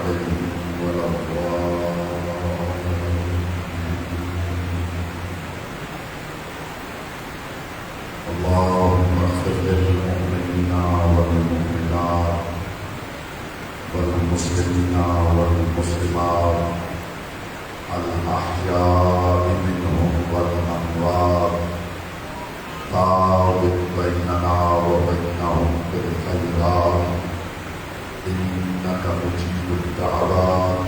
عليهم ولا الضالين. اللهم اغفر للمؤمنين والمؤمنات والمسلمين والمسلمات الأحياء منهم والأموات، تابع بيننا وبينهم بالخيرات إنك مجيب الدعوات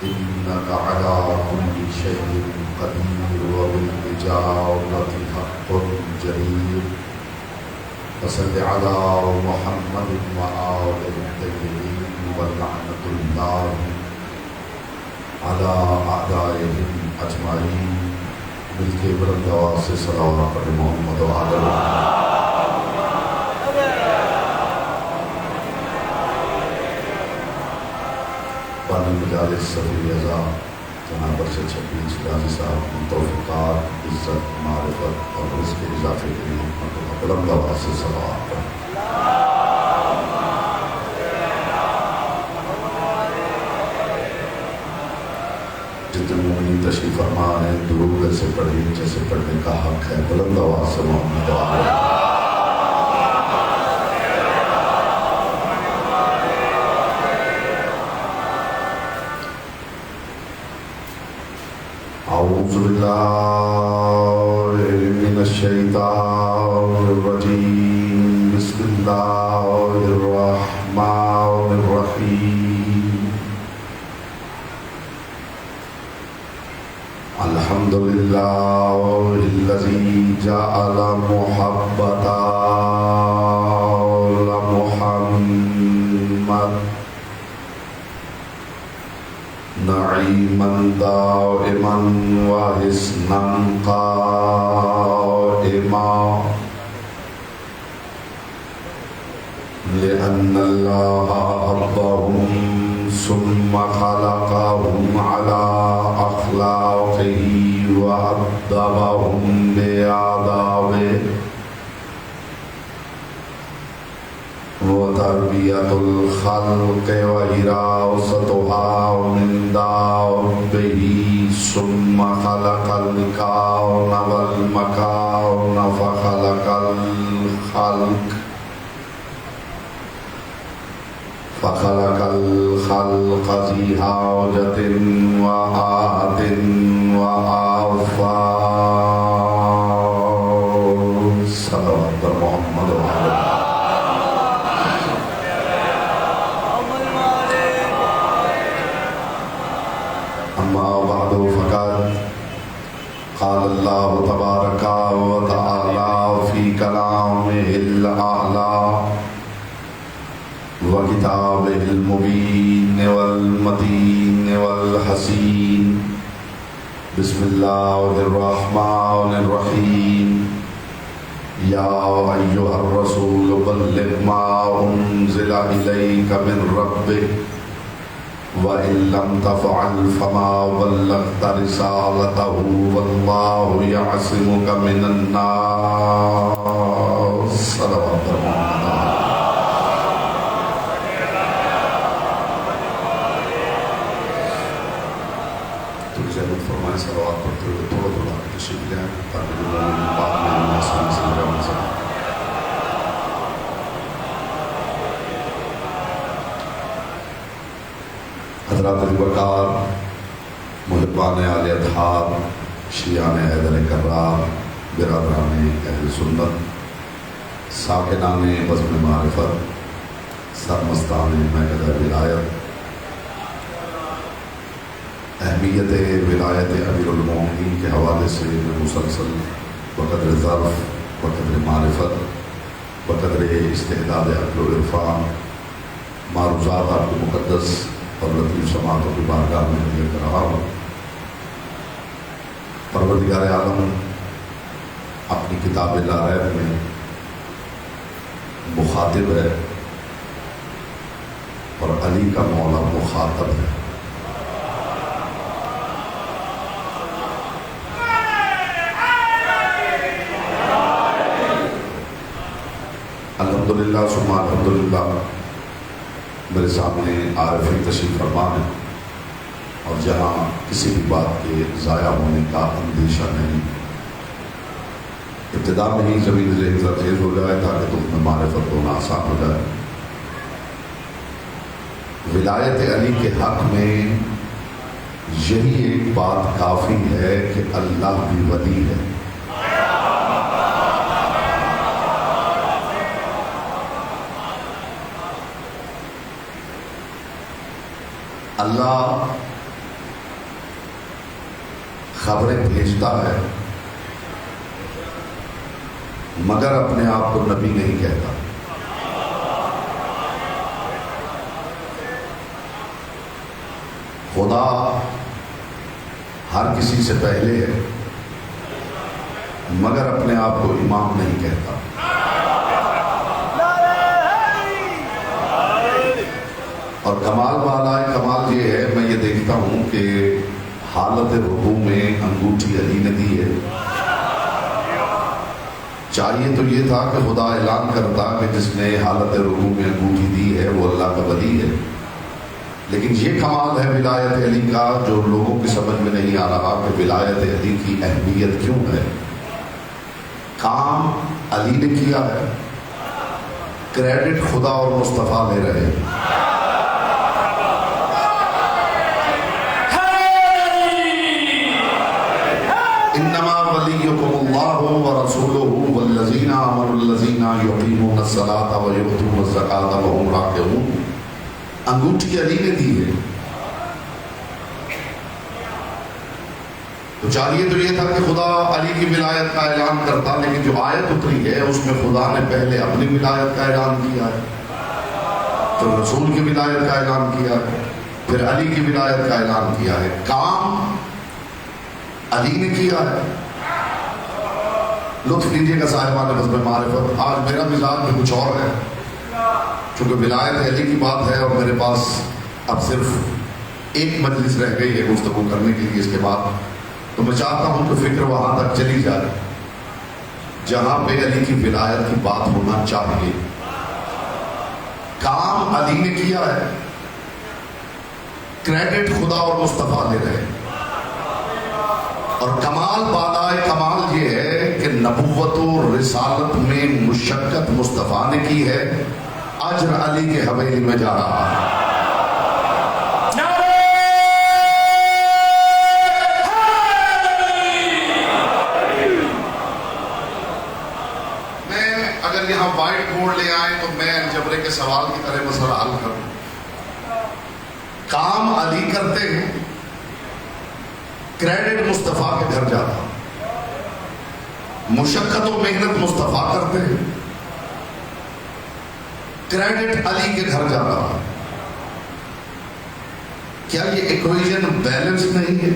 إنك على كل شيء قدير وبالإجابة حق جدير. وصل على محمد وآله الطيبين ولعنة الله على أعدائهم أجمعين. مل کے بلند آواز سے صلوات پڑھیں محمد و آل بانی مجالس صفی اعضاء جناب ارشد شفیع غازی صاحب کی توفیقات، عزت، معرفت اور رزق کے اضافے کے لیے بلند آواز سے صلوات پڑھیں. جتنے مومنین تشریف فرما ہیں درود سے پڑھیں جیسے پڑھنے کا حق ہے. بلند آواز سے محمد و آل اعوذ باللہ من الشیطان الرجیم. بسم اللہ الرحمن الرحیم. الحمد للہ الذی جعل محبت محمد نعیما دائما وحسنا قائما لأن اللہ أحبهم ثم خلقهم على أخلاقه وأدبهم بآدابه وتربية الخلق وحراستها من دابه ثم خلق الكون والمكان فخلق الخلق ذي حاجة وآت وآفاق. صلوات پر محمد و آل اما بعد فقد قال اللہ تبارک و تعالی فی کلامہ الاعلی وکتابہ المبین والمتین والحسین. بسم اللہ الرحمن الرحیم. یا ایہا الرسول بلغ ما انزل الیک من ربک وَإِن لَّمْ تَفْعَلْ فَمَا بَلَّغْتَ رِسَالَتَهُ وَاللَّهُ يَعْصِمُكَ مِنَ النَّاسِ. صلوات پر محمد. تو زحمت فرمائیں صلوات پڑھتے ہوئے تھوڑا تھوڑا تشریف لیں تاکہ لوگوں میں بعد میں آسانی سے رہنا سکیں. حضرات الوقار، محبان آل اطہار، شیعان حیدر کرار، برادران اہل سنت، ساکنان بزم معرفت، سرمستان مہکدہ ولایت، اہمیت ولایت امیر المومنین کے حوالے سے میں مسلسل بقدر ظرف، بقدر معرفت، بقدر استعداد عقل و عرفان معروضات آپ کو مقدس اور لطیف سماعتوں کی بارگاہ میں لے کر رہا ہوں. پروردگار عالم اپنی کتاب لا ریب میں مخاطب ہے اور علی کا مولا مخاطب ہے. الحمدللہ ثم الحمدللہ میرے سامنے عارفین تشریف فرما ہے اور جہاں کسی بھی بات کے ضائع ہونے کا اندیشہ نہیں، ابتدا میں ہی زمین ذہن زرخیز ہو جائے تاکہ تم میں معرفت ہونا آسان ہو جائے۔ ولایت علی کے حق میں یہی ایک بات کافی ہے کہ اللہ بھی ولی ہے۔ اللہ خبریں بھیجتا ہے مگر اپنے آپ کو نبی نہیں کہتا۔ خدا ہر کسی سے پہلے ہے مگر اپنے آپ کو امام نہیں کہتا۔ اور کمال والا کمال یہ ہے، میں یہ دیکھتا ہوں کہ حالت رکوع میں انگوٹھی علی نے دی ہے۔ چاہیے تو یہ تھا کہ خدا اعلان کرتا کہ جس نے حالت رکوع میں انگوٹھی دی ہے وہ اللہ کا ولی ہے، لیکن یہ کمال ہے ولایت علی کا جو لوگوں کی سمجھ میں نہیں آ رہا کہ ولایت علی کی اہمیت کیوں ہے۔ کام علی نے کیا ہے، کریڈٹ خدا اور مصطفیٰ لے رہے ہیں۔ انما ولیکم اللہ ورسولہ والذین آمنوا الذین یقیمون الصلاۃ ویؤتون الزکاۃ وہم راکعون۔ انگوٹھی علی نے دی ہے، تو چاہیے تو یہ تھا کہ خدا علی کی ولایت کا اعلان کرتا، لیکن جو آیت اتری ہے اس میں خدا نے پہلے اپنی ولایت کا اعلان کیا ہے، پھر رسول کی ولایت کا اعلان کیا ہے، پھر علی کی ولایت کا اعلان کیا ہے۔ کام علی نے کیا ہے۔ لطف لیجیے گا صاحبان بزم معرفت، آج میرا مزاج میں کچھ اور ہے، چونکہ ولایت علی کی بات ہے اور میرے پاس اب صرف ایک مجلس رہ گئی ہے گفتگو کرنے کے لیے، اس کے بعد تو میں چاہتا ہوں کہ فکر وہاں تک چلی جائے جہاں پہ علی کی ولایت کی بات ہونا چاہیے۔ کام علی نے کیا ہے، کریڈٹ خدا اور مصطفیٰ لے رہے ہیں۔ اور کمال بالائے کمال یہ ہے کہ نبوت و رسالت میں مشقت مصطفیٰ نے کی ہے، اجر علی کے حویلی میں جا رہا ہے۔ میں اگر یہاں وائٹ بورڈ لے آئے تو میں الجبرے کے سوال کی طرح مسئلہ حل کروں۔ کام علی کرتے ہیں، کریڈٹ مصطفیٰ کے گھر جاتا، مشقت و محنت مصطفیٰ کرتے ہیں، کریڈٹ علی کے گھر جاتا۔ کیا یہ ایکویشن بیلنس نہیں ہے؟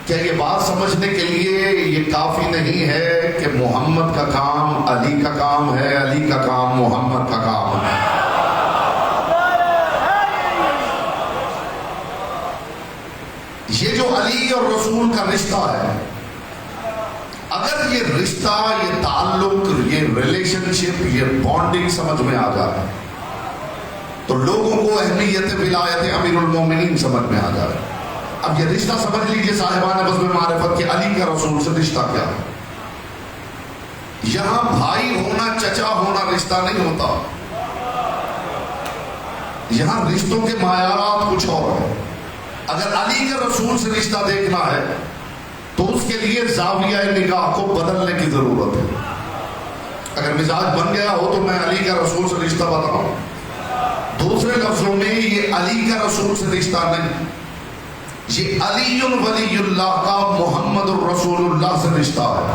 کیا یہ بات سمجھنے کے لیے یہ کافی نہیں ہے کہ محمد کا کام علی کا کام ہے، علی کا کام محمد کا کام ہے؟ یہ جو علی اور رسول کا رشتہ ہے، اگر یہ رشتہ، یہ تعلق، یہ ریلیشن شپ، یہ بانڈنگ سمجھ میں آ جائے تو لوگوں کو اہمیت ولایت امیر المومنین سمجھ میں آ جائے۔ اب یہ رشتہ سمجھ لیجئے صاحبان بزم معرفت کہ علی کا رسول سے رشتہ کیا ہے۔ یہاں بھائی ہونا، چچا ہونا رشتہ نہیں ہوتا، یہاں رشتوں کے معیارات کچھ اور ہیں۔ اگر علی کے رسول سے رشتہ دیکھنا ہے تو اس کے لیے زاویہ نگاہ کو بدلنے کی ضرورت ہے۔ اگر مزاج بن گیا ہو تو میں علی کا رسول سے رشتہ بتاؤں، دوسرے لفظوں میں یہ علی کا رسول سے رشتہ نہیں، یہ علی ولی اللہ کا محمد الرسول اللہ سے رشتہ ہے۔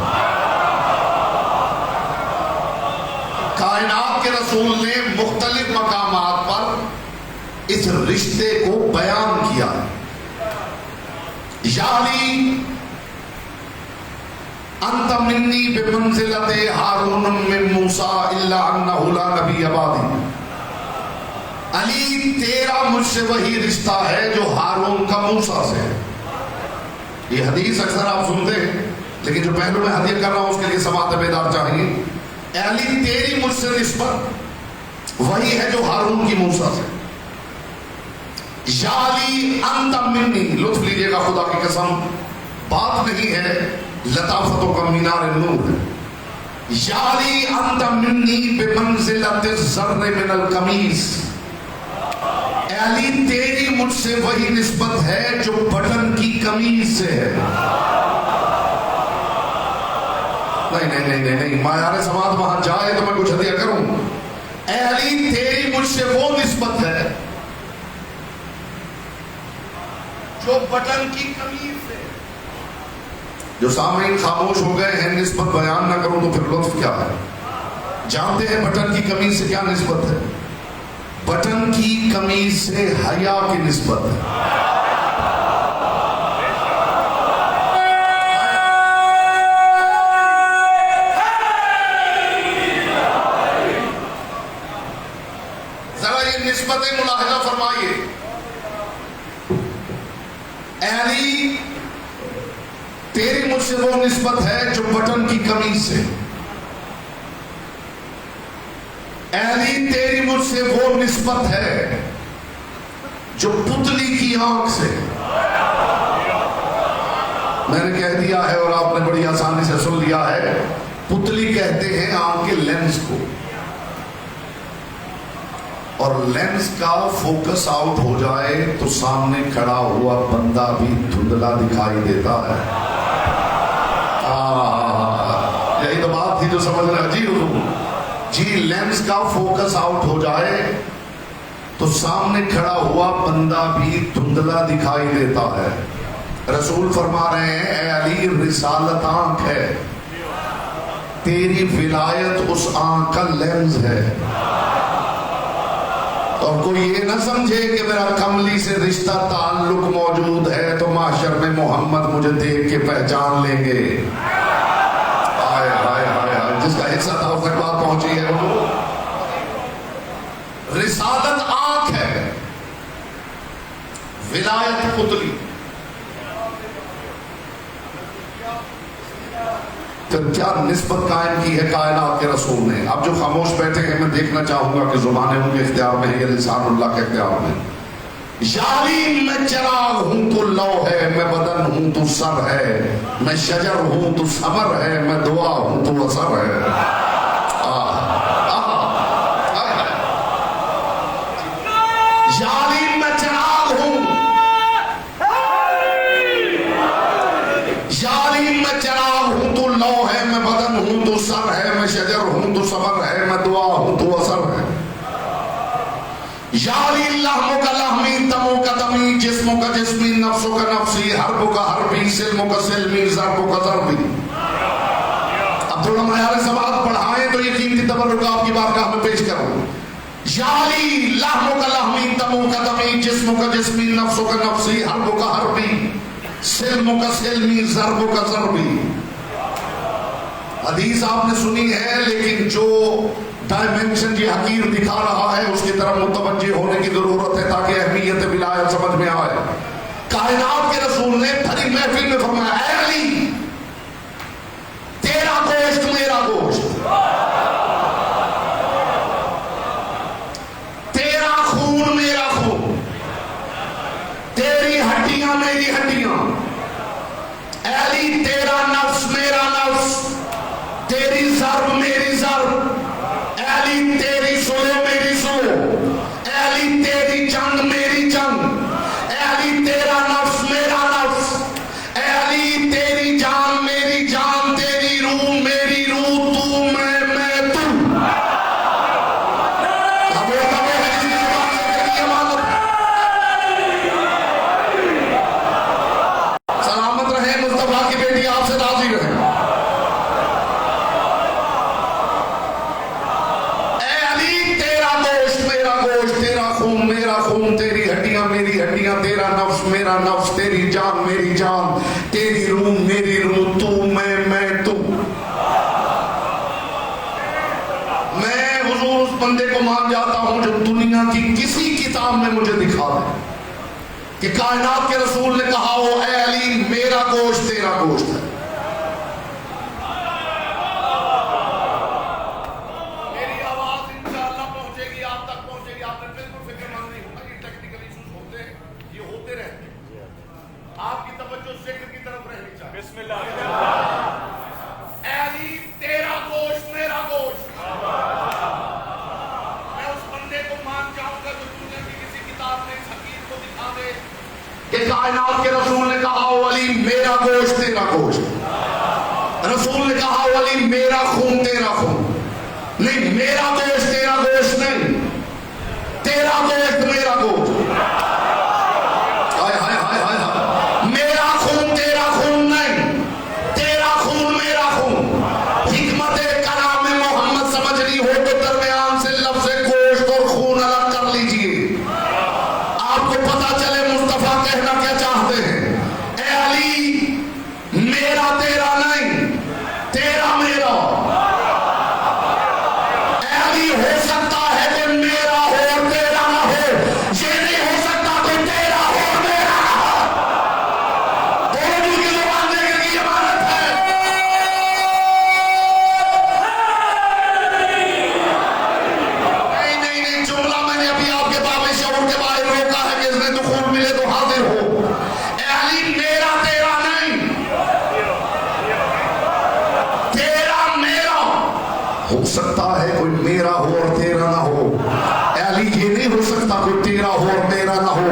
کائنات کے رسول نے مختلف مقامات پر اس رشتے کو بیان کیا ہے۔ یا علی انت منی بمنزلت ہارون من موسیٰ الا انہ لا نبی بعدی۔ علی تیرا مجھ سے وہی رشتہ ہے جو ہارون کا موسیٰ سے ہے۔ یہ حدیث اکثر آپ سنتے ہیں، لیکن جو پہلو میں حدیث کر رہا ہوں اس کے لیے سماعت بیدار چاہیے۔ اے علی تیری مجھ سے نسبت وہی ہے جو ہارون کی موسیٰ سے. یا علی انت منی، لطف لیجئے گا خدا کی قسم، بات نہیں ہے لطافتوں کا مینار نور ہے. یا علی انت منی بمنزلت الذر من القمیص، اے علی تیری مجھ سے وہی نسبت ہے جو بٹن کی قمیص سے ہے. نہیں معیار سماعت وہاں جائے تو میں کچھ ہدیہ کروں. اے علی تیری مجھ سے وہ نسبت ہے جو بٹن کی قمیص سے. جو سامعین خاموش ہو گئے ہیں نسبت بیان نہ کروں تو پھر لطف کیا ہے؟ جانتے ہیں بٹن کی قمیص سے کیا نسبت ہے؟ بٹن کی قمیص سے حیا کی نسبت ہے. نسبتیں ملاحظہ فرمائیے. اے علی تیری مجھ سے وہ نسبت ہے جو بٹن کی قمیص سے. اے علی تیری مجھ سے وہ نسبت ہے جو پتلی کی آنکھ سے. میں نے کہہ دیا ہے اور آپ نے بڑی آسانی سے سن لیا ہے. پتلی کہتے ہیں آنکھ کے لینس کو، اور لینس کا فوکس آؤٹ ہو جائے تو سامنے کھڑا ہوا بندہ بھی دھندلا دکھائی دیتا ہے. یہی تو بات تھی جو سمجھنا. جی لینس کا فوکس آؤٹ ہو جائے تو سامنے کھڑا ہوا بندہ بھی دھندلا دکھائی دیتا ہے. رسول فرما رہے ہیں اے علی رسالت آنکھ ہے، تیری ولایت اس آنکھ کا لینز ہے. اور کوئی یہ نہ سمجھے کہ میرا کملی سے رشتہ تعلق موجود ہے تو محشر میں محمد مجھے دیکھ کے پہچان لیں گے. آئے آئے آئے آئے جس کا حصہ تھا اس تک بات پہنچی ہے. وہ رسالت آنکھ ہے، ولایت پتلی. پھر کیا نسبت قائم کی ہے کائنات کے رسول نے. اب جو خاموش بیٹھے ہیں میں دیکھنا چاہوں گا کہ زبانیں ان کے اختیار میں ہے یا لسان اللہ کے اختیار میں. یاری میں چراغ ہوں تو لو ہے، میں بدن ہوں تو سر ہے، میں شجر ہوں تو ثمر ہے، میں دعا ہوں تو اثر ہے. یاری میں چراغ ہوں، یاری میں چراغ ہوں تو لو ہے، میں بدن ہوں تو سر ہے، میں شجر ہوں تو ثمر ہے، میں دعا ہوں تو اثر ہے. یاری لحموں کا لحمی، دموں کا دمی، جسموں کا جسمی، نفسوں کا نفسی، حربوں کا حربی، سلموں کا سلمی، ضربوں کا ضربی. اب تھوڑا معیار سماعت بڑھائیں تو یہ قیمتی تبرک آپ کی بارگاہ میں پیش کروں. یاری لحموں کا لحمی، دموں کا دمی، جسموں کا جسمی، نفسوں کا نفسی، حربوں کا حربی، سلموں کا سلمی، ضربوں کا ضربی. حدیث آپ نے سنی ہے لیکن جو ڈائمنشن یہ حقیر دکھا رہا ہے اس کی طرف متوجہ ہونے کی ضرورت ہے تاکہ اہمیت ولایت سمجھ میں آئے. کائنات کے رسول نے بھری محفل میں فرمایا اے علی تیرا گوشت میرا گوشت، تیرا خون میرا خون، تیری ہڈیاں میری ہڈیاں. اے علی تیرا نفس میرا نفس، تیری ضرب میری ضرب. اے علی تیری سو میری سو. اے علی تیری جنگ میری جنگ. اے علی تیرا نفس میرا نفس. اے علی تیری جان میری جان، تیری روح میری روح، تو میں تو. سلامت رہے مصطفیٰ کی بیٹی آپ سے راضی رہے. تیری ہڈیاں میری ہڈیاں، تیرا نفس میرا نفس، تیری جان میری جان، تیری روح میری روح، تو میں تو. میں حضور اس بندے کو مان جاتا ہوں جو دنیا کی کسی کتاب میں مجھے دکھا دے کہ کائنات کے رسول نے کہا ہو اے علی میرا گوشت تیرا گوشت ہے. اے علی تیرا گوشت میرا گوشت. میں اس بندے کو مان جاؤں گا جو دنیا کی کسی کتاب میں اس حقیقت کو دکھا دے کہ کائنات کے رسول نے کہا علی میرا گوشت تیرا گوشت. رسول نے کہا علی میرا خون تیرا خون. نہیں، میرا گوشت تیرا گوشت نہیں، تیرا گوشت میرا گوشت. ہائے ہائے ہائے ہائے ہائے. میرا خون تیرا خون نہیں، تیرا خون میرا خون. حکمت کلام محمد سمجھنی ہو تو درمیان سے لفظ گوشت اور خون الگ کر لیجئے. آپ کو پتا چلے مصطفیٰ کہنا کیا چاہتے ہیں. اے علی میرا تیرا نہیں، تیرا میرا. اے علی ہو سکتا ہے کہ میرا ہو اور تیرا نہ ہو، یہ نہیں ہو سکتا کہ تیرا ہو اور میرا نہ ہو. دونوں کی زبان دینے کی ضمانت ہے. نہیں، جملہ میں نے ابھی آپ کے باب شعور کے باہر روکا ہے کہ اس نے دخول ملے تو حاضر ہو. اے علی میرا تیرا نہیں، تیرا میرا. ہو سکتا ہے کوئی میرا ہو اور تیرا نہ ہو. اے علی یہ نہیں ہو سکتا کوئی تیرا ہو اور میرا نہ ہو.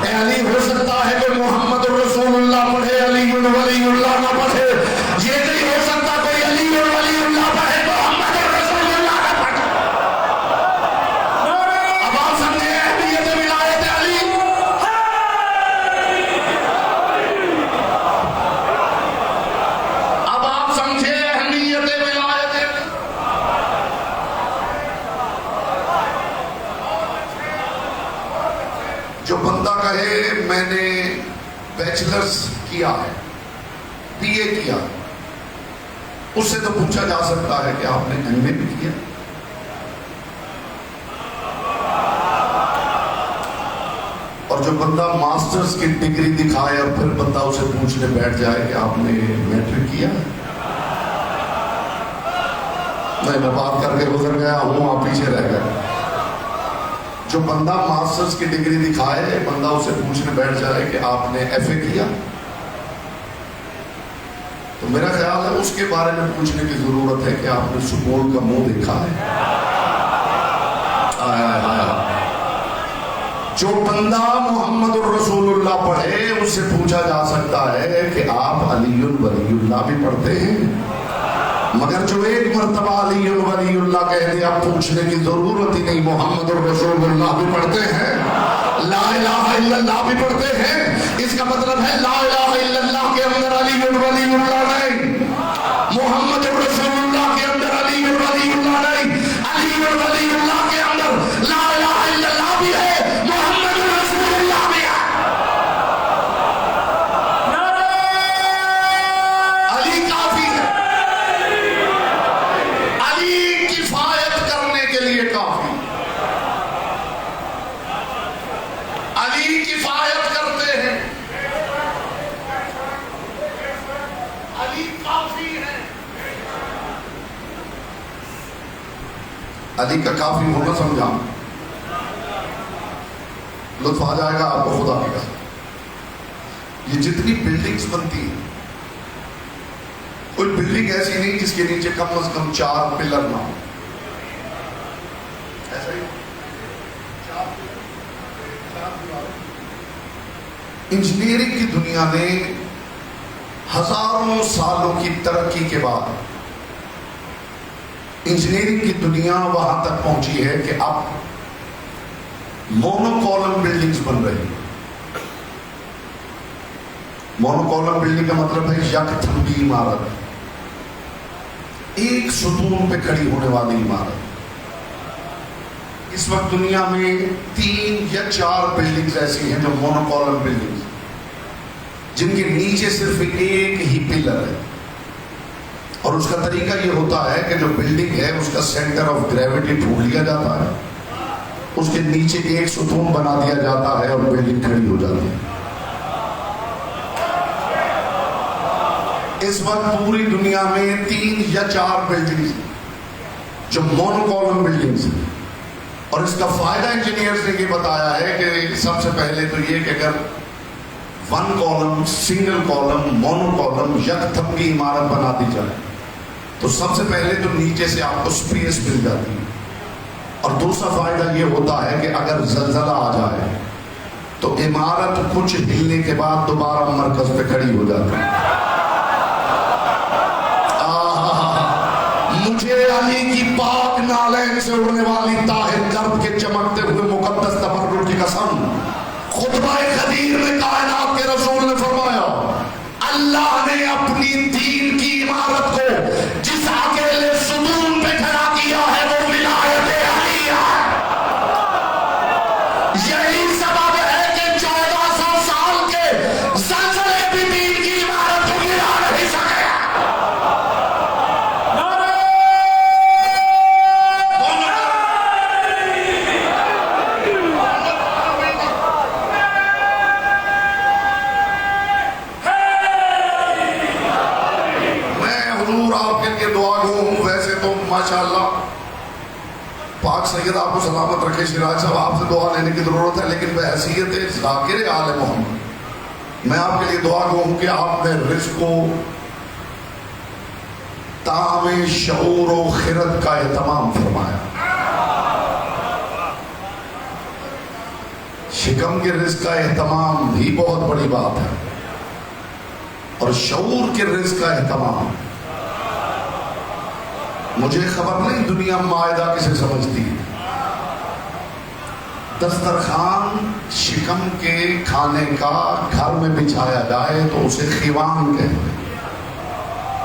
اے علی ہو سکتا ہے کہ محمد رسول اللہ پڑھے علی ولی اللہ نہ پڑھے. یہ نہیں ہو سکتا کوئی علی ولی اللہ پڑھے محمد رسول اللہ نہ پڑھے. اب آپ سمجھے اہمیت ولایت علی. اب آپ سمجھے اہمیت ولایت علی. جو بندہ کہے میں نے بیچلرز کیا ہے، بی اے کیا، اس سے تو پوچھا جا سکتا ہے کہ آپ نے ایم اے بھی کیا. اور جو بندہ ماسٹرز کی ڈگری دکھائے اور پھر بندہ اسے پوچھنے بیٹھ جائے کہ آپ نے میٹرک کیا ہے. میں بات کر کے گزر گیا ہوں، آپ پیچھے رہ گئے. جو بندہ ماسٹرز کی ڈگری دکھائے بندہ اسے پوچھنے بیٹھ جائے کہ آپ نے ایف اے کیا، تو میرا خیال ہے اس کے بارے میں پوچھنے کی ضرورت ہے کہ آپ نے سپول کا منہ دیکھا ہے. جو بندہ محمد الرسول اللہ پڑھے اس سے پوچھا جا سکتا ہے کہ آپ علی ولی اللہ بھی پڑھتے ہیں. مگر جو ایک مرتبہ علی ولی اللہ کہہ دے اب پوچھنے کی ضرورت ہی نہیں. محمد الرسول اللہ بھی پڑھتے ہیں، لا الہ الا اللہ بھی پڑھتے ہیں. اس کا مطلب ہے لا الہ الا اللہ کے اندر علی ولی اللہ نہیں، محمد الرسول اللہ کے اندر علی ولی اللہ نہیں. علی ولی اللہ کے اندر لا الہ الا اللہ بھی ہے، محمد الرسول اللہ بھی ہے. علی کافی ہے، علی کفایت کرنے کے لیے کافی. علی کفایت کرتے ہیں، علی کافی ہے. علی کا کافی ہونا سمجھا، لطف آ جائے گا آپ کو خدا کی قسم. یہ جتنی بلڈنگز بنتی ہیں کوئی بلڈنگ ایسی نہیں جس کے نیچے کم از کم 4 پلر نہ ہو. ایسا ہی انجینئرنگ کی دنیا نے ہزاروں سالوں کی ترقی کے بعد انجینئرنگ کی دنیا وہاں تک پہنچی ہے کہ اب مونو کالم بلڈنگز بن رہی ہیں. مونو کالم بلڈنگ کا مطلب ہے یک تھنبی عمارت، ایک ستون پہ کھڑی ہونے والی عمارت. اس وقت دنیا میں 3 یا 4 بلڈنگز ایسی ہیں جو مونو کالم بلڈنگز، جن کے نیچے صرف ایک ہی پلر ہے. اور اس کا طریقہ یہ ہوتا ہے کہ جو بلڈنگ ہے اس کا سینٹر آف گریوٹی ڈھونڈ لیا جاتا ہے، اس کے نیچے ایک ستون بنا دیا جاتا ہے اور بلڈنگ کھڑی ہو جاتی ہے. اس وقت پوری دنیا میں 3 یا 4 بلڈنگز جو مونو کالم بلڈنگز ہیں. اور اس کا فائدہ انجینئرز نے یہ بتایا ہے کہ سب سے پہلے تو یہ کہ اگر one column, single column, mono column, یک تھم کی عمارت بنا دی جائے تو سب سے پہلے تو نیچے سے آپ کو سپیس مل جاتی ہے، اور دوسرا فائدہ یہ ہوتا ہے کہ اگر زلزلہ آ جائے تو عمارت کچھ ہلنے کے بعد دوبارہ مرکز پہ کھڑی ہو جاتی ہے۔ مجھے علی کی پاک نالین سے اڑنے والی طاہر کرب کے چمکتے ہوئے مقدس تبرک کی قسم، خطبہ خدیر میں کائنات کے رسول نے فرمایا اللہ نے اپنی دین کی عمارت کو جس اکیلے ستون پہ کھڑا کیا ہے وہ ولایت علی ہے۔ یہی سبب ہے کہ 1400 سال کے زلزلے بھی دین کی عمارت کو گرا نہیں سکے۔ ماشاءاللہ پاک سید آپ کو سلامت رکھے، شراج صاحب آپ سے دعا لینے کی ضرورت ہے، لیکن بحیثیت ذاکر آل محمد میں آپ کے لیے دعا گو ہوں کہ آپ نے رزق کو طعام شعور و خرد کا اہتمام فرمایا۔ شکم کے رزق کا اہتمام بھی بہت بڑی بات ہے، اور شعور کے رزق کا اہتمام، مجھے خبر نہیں دنیا مائدہ کسے سمجھتی ہے۔ دسترخوان شکم کے کھانے کا گھر میں بچھایا جائے تو اسے خیوان کہتے ہیں،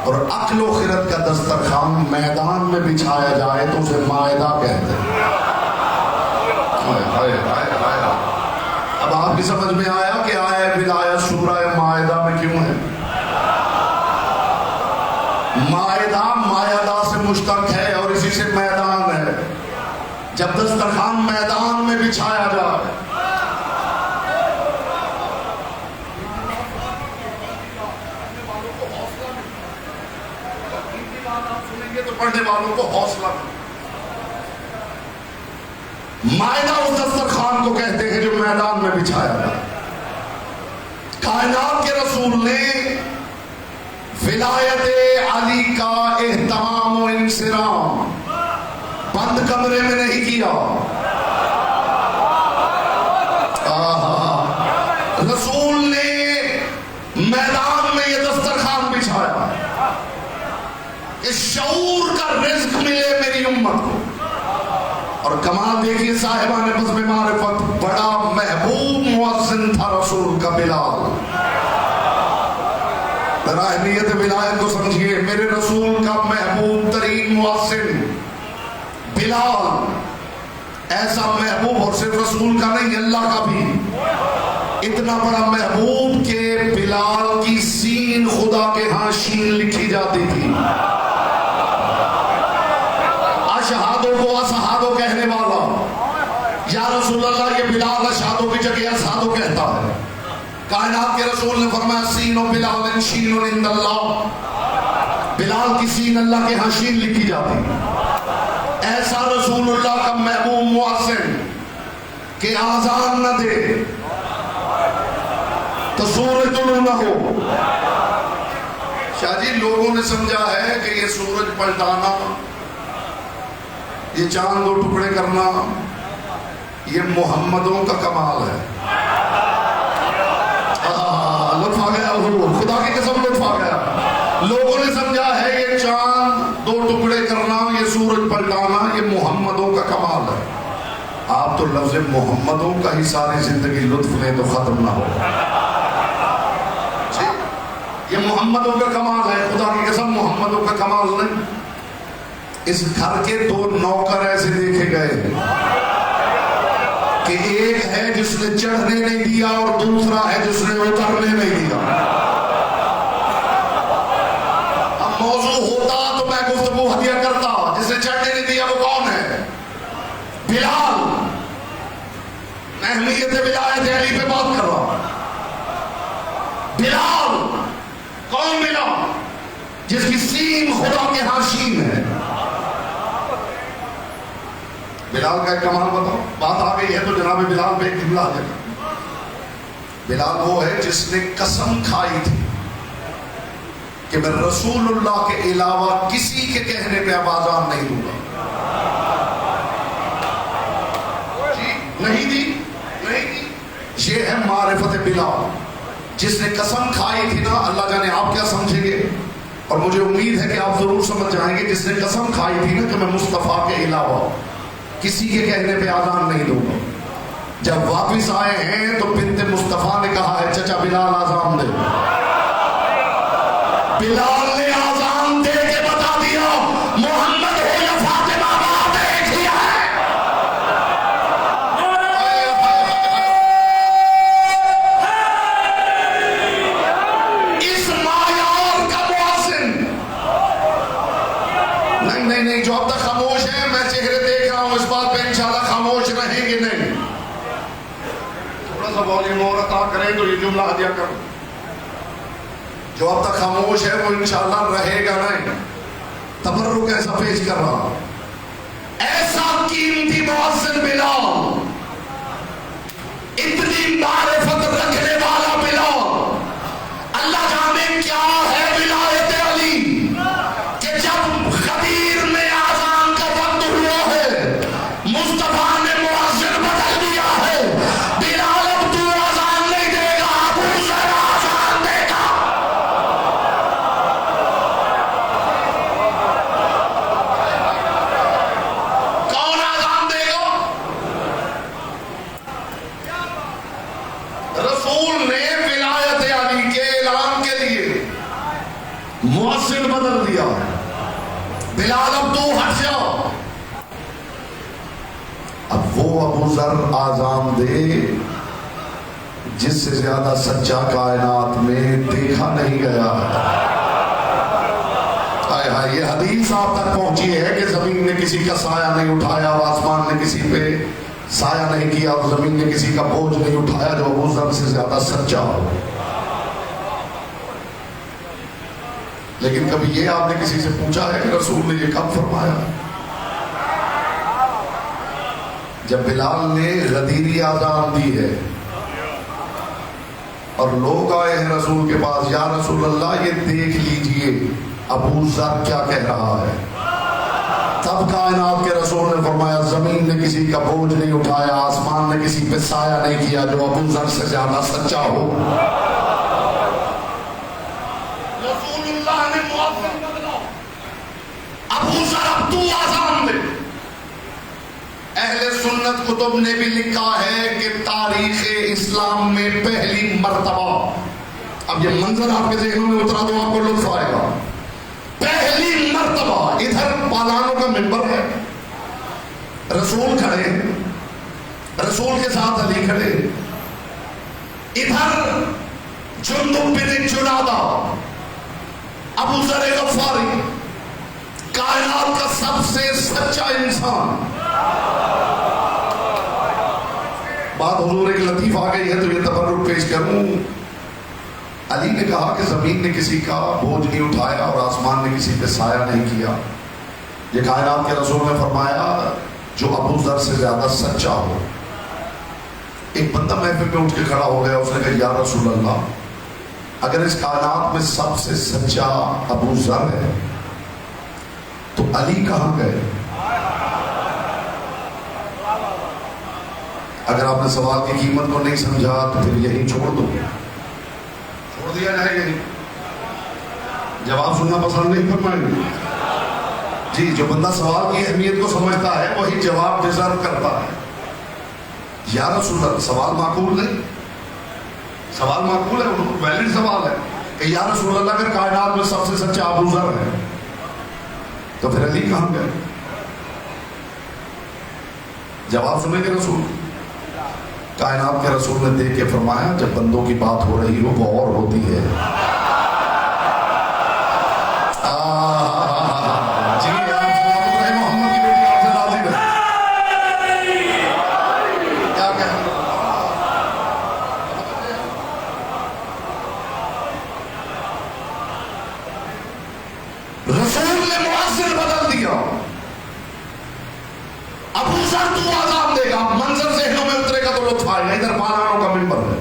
اور عقل و خرد کا دسترخوان میدان میں بچھایا جائے تو اسے مائدہ کہتے ہیں۔ اب آپ کی سمجھ میں آیا کہ آیہ ولایت سورہ مائدہ میں کیوں ہے؟ مائدہ مائدہ سے مشتق ہے اور اسی سے میدان ہے۔ جب دسترخوان میدان میں بچھایا جائے، تو پڑھنے والوں کو حوصلہ، مائدہ اس دسترخوان کو کہتے ہیں جو میدان میں بچھایا جائے۔ کائنات کے رسول نے ولایت علی کا اہتمام و انصرام بند کمرے میں نہیں کیا، رسول نے میدان میں یہ دسترخوان بچھایا کہ شعور کا رزق ملے میری امت کو۔ اور کمال دیکھیے صاحبان بزم معرفت، بڑا محبوب مؤذن تھا رسول کا بلال۔ ذرا اہمیت ولایت کو سمجھیے، میرے رسول کا محبوب ترین مؤذن بلال، ایسا محبوب، اور صرف رسول کا نہیں اللہ کا بھی، اتنا بڑا محبوب کہ بلال کی سین خدا کے ہاں شین لکھی جاتی تھی۔ اشہادوں کو اسہادوں کہنے والا، یا رسول اللہ یہ بلال اشہادوں کی جگہ اسہادوں کہتا ہے۔ کائنات کے رسول نے فرمایا سین و بلال شین عند اللہ، بلال کی سین اللہ کے ہاں شین لکھی جاتی۔ ایسا رسول اللہ کا محبوب مؤذن کہ آزان نہ دے تو سورج طلوع نہ ہو۔ شاہ جی لوگوں نے سمجھا ہے کہ یہ سورج پلٹانا، یہ چاند دو ٹکڑے کرنا، یہ محمدوں کا کمال ہے۔ لطف آ گیا، خدا کی قسم لطف آ گیا۔ لوگوں نے سمجھا ہے یہ چاند دو ٹکڑے کرنا، یہ سورج پلٹانا، یہ محمدوں کا کمال ہے۔ آپ تو لفظ محمدوں کا ہی ساری زندگی لطف لیں تو ختم نہ ہو۔ یہ محمدوں کا کمال ہے، خدا کی قسم محمدوں کا کمال نہیں۔ اس گھر کے دو نوکر ایسے دیکھے گئے کہ ایک ہے جس نے چڑھنے نہیں دیا اور دوسرا ہے جس نے اترنے نہیں دیا۔ اب موضوع ہوتا تو میں گفتگو ہدیہ کرتا، جس نے چڑھنے نہیں دیا وہ کون ہے؟ بلال۔ اہمیت ولایت علی پہ بات کر رہا۔ بلال کون ملا؟ جس کی سین خدا کے ہاں شین ہے۔ بلال کا ایک کمال بتاؤ، بات آ گئی ہے تو جناب بلال پہ ایک جملہ آ جائے گا۔ بلال وہ ہے جس نے قسم کھائی تھی کہ میں رسول اللہ کے علاوہ کسی کے کہنے پہ اب آزان نہیں دوں گا. جی نہیں دی. یہ ہے معرفت بلال. جس نے قسم کھائی تھی نا، اللہ جانے آپ کیا سمجھیں گے، اور مجھے امید ہے کہ آپ ضرور سمجھ جائیں گے. جس نے قسم کھائی تھی نا کہ میں مصطفیٰ کے علاوہ کسی کے کہنے پہ آزان نہیں دوں گا، جب واپس آئے ہیں تو بنت مصطفیٰ نے کہا ہے چچا بلال آزان دے. بلال نے آزان دے کے بتا دیا محمد ہے یا فاطمہ بات ایک ہی ہے. اس معیار کا مؤذن نہیں جو اب تک خاموش ہے، میں چہرے دیکھ رہا ہوں، اس بات پہ انشاءاللہ خاموش رہیں گے نہیں. تھوڑا سا والیوم اور عطا کریں تو یہ جملہ ہدیہ کروں. جو اب تک خاموش ہے وہ انشاءاللہ رہے گا نہیں. تبرک ایسا پیش کر رہا، ایسا قیمتی مؤذن بلال، اتنی معرفت رکھنے والا بلال. اللہ جانے کیا ہے ولایت علی کہ جب غدیر میں آزان کا وقت ہوا ہے، مصطفیٰ نے مؤذن بدل دیا ہے. بلال اب تو آزان نہیں دے گا، ابو ذر آزان دے گا. کون آزان دے گا؟ رسول نے ولایت علی کے اعلان کے لیے مؤذن بدل دیا. بلال اب تو ہٹ جاؤ. اب وہ ابو ذر آزان دے جس سے زیادہ سچا کائنات میں دیکھا نہیں گیا. یہ حدیث آپ تک پہنچی ہے کہ زمین نے کسی کا سایہ نہیں اٹھایا اور آسمان نے کسی پہ سایہ نہیں کیا اور زمین نے کسی کا بوجھ نہیں اٹھایا جو ابو ذر سے زیادہ سچا ہو. لیکن کبھی یہ آپ نے کسی سے پوچھا ہے کہ رسول نے یہ کب فرمایا؟ جب بلال نے غدیری آزان دی ہے اور لوگ آئے ہیں رسول کے پاس، یا رسول اللہ یہ دیکھ لیجئے ابو ذر کیا کہہ رہا ہے. تب کائنات کے رسول نے فرمایا زمین نے کسی کا بوجھ نہیں اٹھایا، آسمان نے کسی پہ سایہ نہیں کیا جو ابو ذر سے زیادہ سچا ہو. رسول اللہ نے مؤذن بدلا. ابو ذر اب تو آزان دے. اہل سنت کتب نے بھی لکھا ہے کہ تاریخ اسلام میں پہلی مرتبہ، اب یہ منظر آپ کے ذہنوں میں اترا تو آپ کو لطف آئے گا، پہلی مرتبہ ادھر پالانوں کا منبر ہے، رسول کھڑے، رسول کے ساتھ علی کھڑے، ادھر جندب بن جنادہ ابو ذر غفاری، کائنات کا سب سے سچا انسان. بات حضور ایک لطیف آ گئی ہے تو یہ تبرک پیش کروں. علی نے کہا کہ زمین نے کسی کا بوجھ نہیں اٹھایا اور آسمان نے کسی پہ سایہ نہیں کیا. یہ کائنات کے رسول نے فرمایا جو ابو ذر سے زیادہ سچا ہو. ایک بندہ محفل میں اٹھ کے کھڑا ہو گیا، اس نے کہا یا رسول اللہ اگر اس کائنات میں سب سے سچا ابو ذر ہے تو علی کہاں گئے؟ اگر آپ نے سوال کی قیمت کو نہیں سمجھا تو پھر یہی چھوڑ دو. چھوڑ دیا جائے گا. جواب سننا پسند نہیں فرمائیں گے. جی جو بندہ سوال کی اہمیت کو سمجھتا ہے وہی جواب ڈیزرو کرتا ہے. یا رسول اللہ سوال معقول نہیں، سوال معقول ہے، ویلڈ سوال ہے کہ یا رسول اللہ اگر کائنات میں سب سے سچا ابو ذر ہے تو پھر علی کہاں گئے؟ جواب سنیں گے رسول. کائنات کے رسول نے دیکھ کے فرمایا جب بندوں کی بات ہو رہی ہو وہ اور ہوتی ہے. رسول نے مؤذن بدل دیا. ابو ذر تو آزان دے گا. منظر ذہنوں میں اترے گا تو لطف آئے گا. ادھر پالانوں کا منبر ہے.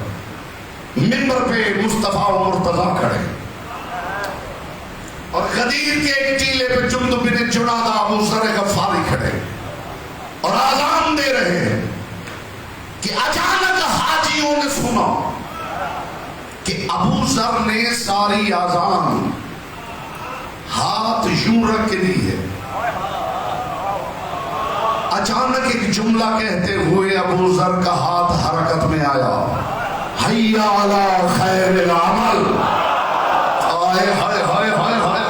ممبر پہ مصطفیٰ و مرتضیٰ کھڑے اور غدیر کے ایک ٹیلے پہ جندب بن جنادہ ابو ذر غفاری کھڑے اور اذان دے رہے ہیں کہ اچانک حاجیوں نے سنا کہ ابو ذر نے ساری اذان ہاتھ یوں رکھ دی ہے. اچانک ایک جملہ کہتے ہوئے ابو ذر کا ہاتھ حرکت میں آیا. حی علی خیر العمل. ہائے ہائے ہائے ہائے ہائے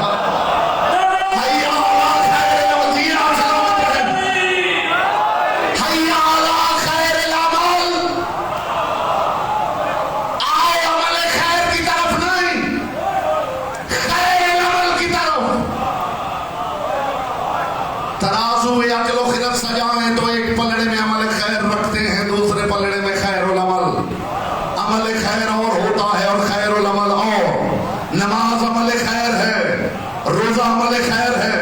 حی علی خیر العمل. حی علی خیر العمل. آئے عمل خیر کی طرف نہیں، خیر العمل کی طرف. ترازو یا عقل و خرد سجائیں تو ایک پلڑے میں عمل خیر رکھتے ہیں، دوسرے پلڑے میں خیر العمل. عمل خیر اور ہوتا ہے اور خیر العمل اور. نماز عمل خیر ہے، روزہ عمل خیر ہے،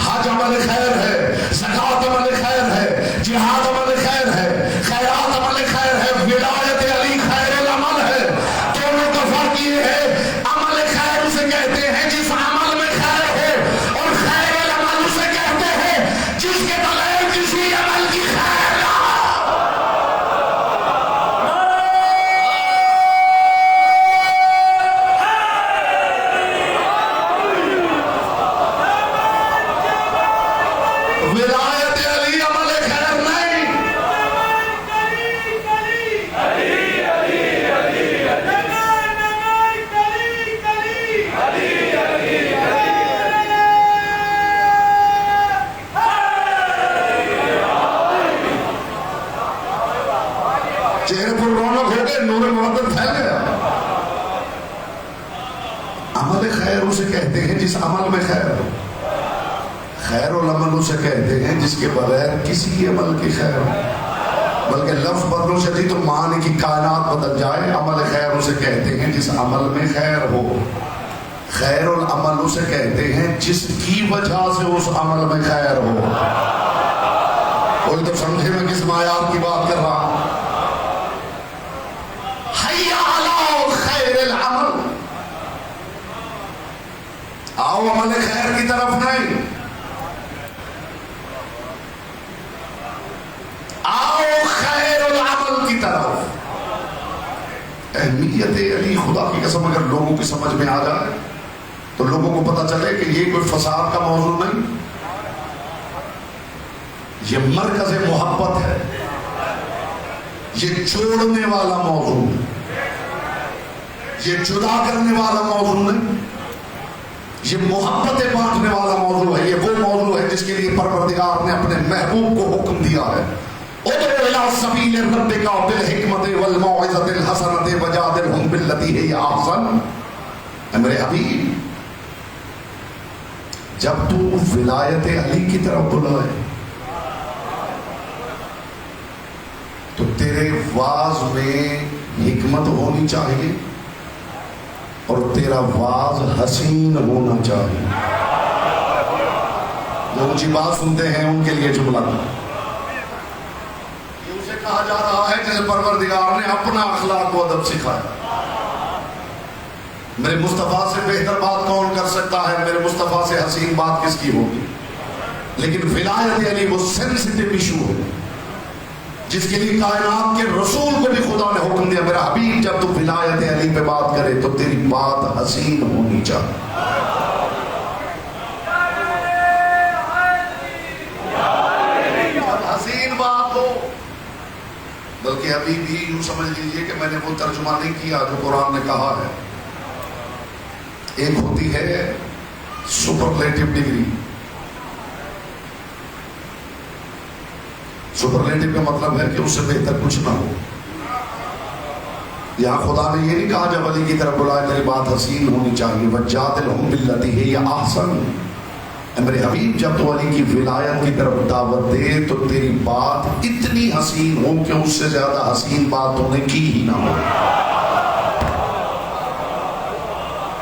حج عمل خیر ہے، زکوٰۃ عمل خیر ہے، جہاد عمل خیر ہے، خیرات عمل خیر ہے، ولایت علی خیر العمل ہے. دونوں کا فرق یہ ہے عمل خیر اسے کہتے ہیں جس عمل میں خیر ہو، اور خیر العمل اسے کہتے ہیں جس کے بغیر کسی عمل کی خیر نہ ہو. ولایت علی عمل خیر نہیں. چہرے پر رونق ہو گئے، نور محبت پھیل گیا. عمل خیر اسے کہتے ہیں جس عمل میں خیر ہو. خیر العمل اسے کہتے ہیں جس کے بغیر کسی عمل کی خیر ہو. بلکہ لفظ بدلوں سے دی تو معنی کی کائنات بدل جائے. عمل خیر اسے کہتے ہیں جس عمل میں خیر ہو. خیر العمل اسے کہتے ہیں جس کی وجہ سے اس عمل میں خیر ہو. کوئی تو سمجھے میں کس معیار کی بات کر رہا ہوں. حی علی خیر العمل. آؤ عمل خیر کی طرف نہیں، آؤ خیر العمل کی طرف. اہمیت علی خدا کی قسم اگر لوگوں کی سمجھ میں آ جائے تو لوگوں کو پتہ چلے کہ یہ کوئی فساد کا موضوع نہیں، یہ مرکز محبت ہے، یہ جوڑنے والا موضوع ہے، یہ جدا کرنے والا موضوع نہیں، یہ محبتیں بانٹنے والا موضوع ہے. یہ وہ موضوع ہے جس کے لیے پروردگار نے اپنے محبوب کو حکم دیا ہے. ادعو الی سبیل ربک بالحکمت والموعظۃ الحسنۃ وجادلہم باللتی ہی احسن. اے میرے حبیب، جب تو ولایت علی کی طرف بلائے تو تیرے واز میں حکمت ہونی چاہیے اور تیرا واز حسین ہونا چاہیے. جو اونچی بات سنتے ہیں ان کے لیے جملہ یہ اسے کہا جا رہا ہے جسے پروردگار نے اپنا اخلاق و ادب سکھایا. میرے مصطفیٰ سے بہتر بات کون کر سکتا ہے؟ میرے مصطفیٰ سے حسین بات کس کی ہوگی؟ لیکن ولایت علی وہ سینسٹیو ایشو ہے جس کے لیے کائنات کے رسول کو بھی خدا نے حکم دیا. میرا حبیب، جب تو ولایت علی پہ بات کرے تو تیری بات حسین ہونی چاہیے. جب حسین بات ہو، بلکہ ابھی بھی یوں سمجھ لیجئے کہ میں نے وہ ترجمہ نہیں کیا جو قرآن نے کہا ہے. ایک ہوتی ہے سپرلیٹو ڈگری. سپرلیٹو کا مطلب ہے کہ اس سے بہتر کچھ نہ ہو. یہاں خدا نے یہ نہیں کہا جب علی کی طرف بلائے میری بات حسین ہونی چاہیے. وجادلہم باللتی ہی احسن. اے میرے حبیب، جب تو علی کی ولایت کی طرف دعوت دے تو تیری بات اتنی حسین ہو کہ اس سے زیادہ حسین بات تو نے کی ہی نہ ہو.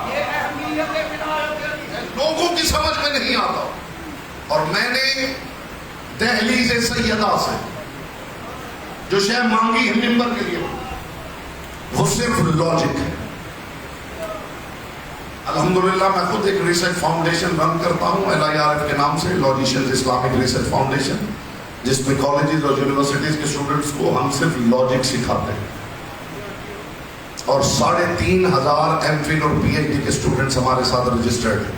یہ اہمیت ولایت علی ہے، لوگوں کی سمجھ میں نہیں آتا. اور میں نے دہلیز سیدہ سے جو شے مانگی ہے ممبر کے لیے، وہ صرف لاجک ہے. الحمدللہ میں خود ایک ریسرچ فاؤنڈیشن رن کرتا ہوں LIRF کے نام سے، لاجیشنز اسلامک ریسرچ فاؤنڈیشن، جس میں کالجز اور یونیورسٹیز کے اسٹوڈنٹس کو ہم صرف لاجک سکھاتے ہیں، اور 3500 MPhil اور PhD کے اسٹوڈنٹس ہمارے ساتھ رجسٹرڈ ہیں،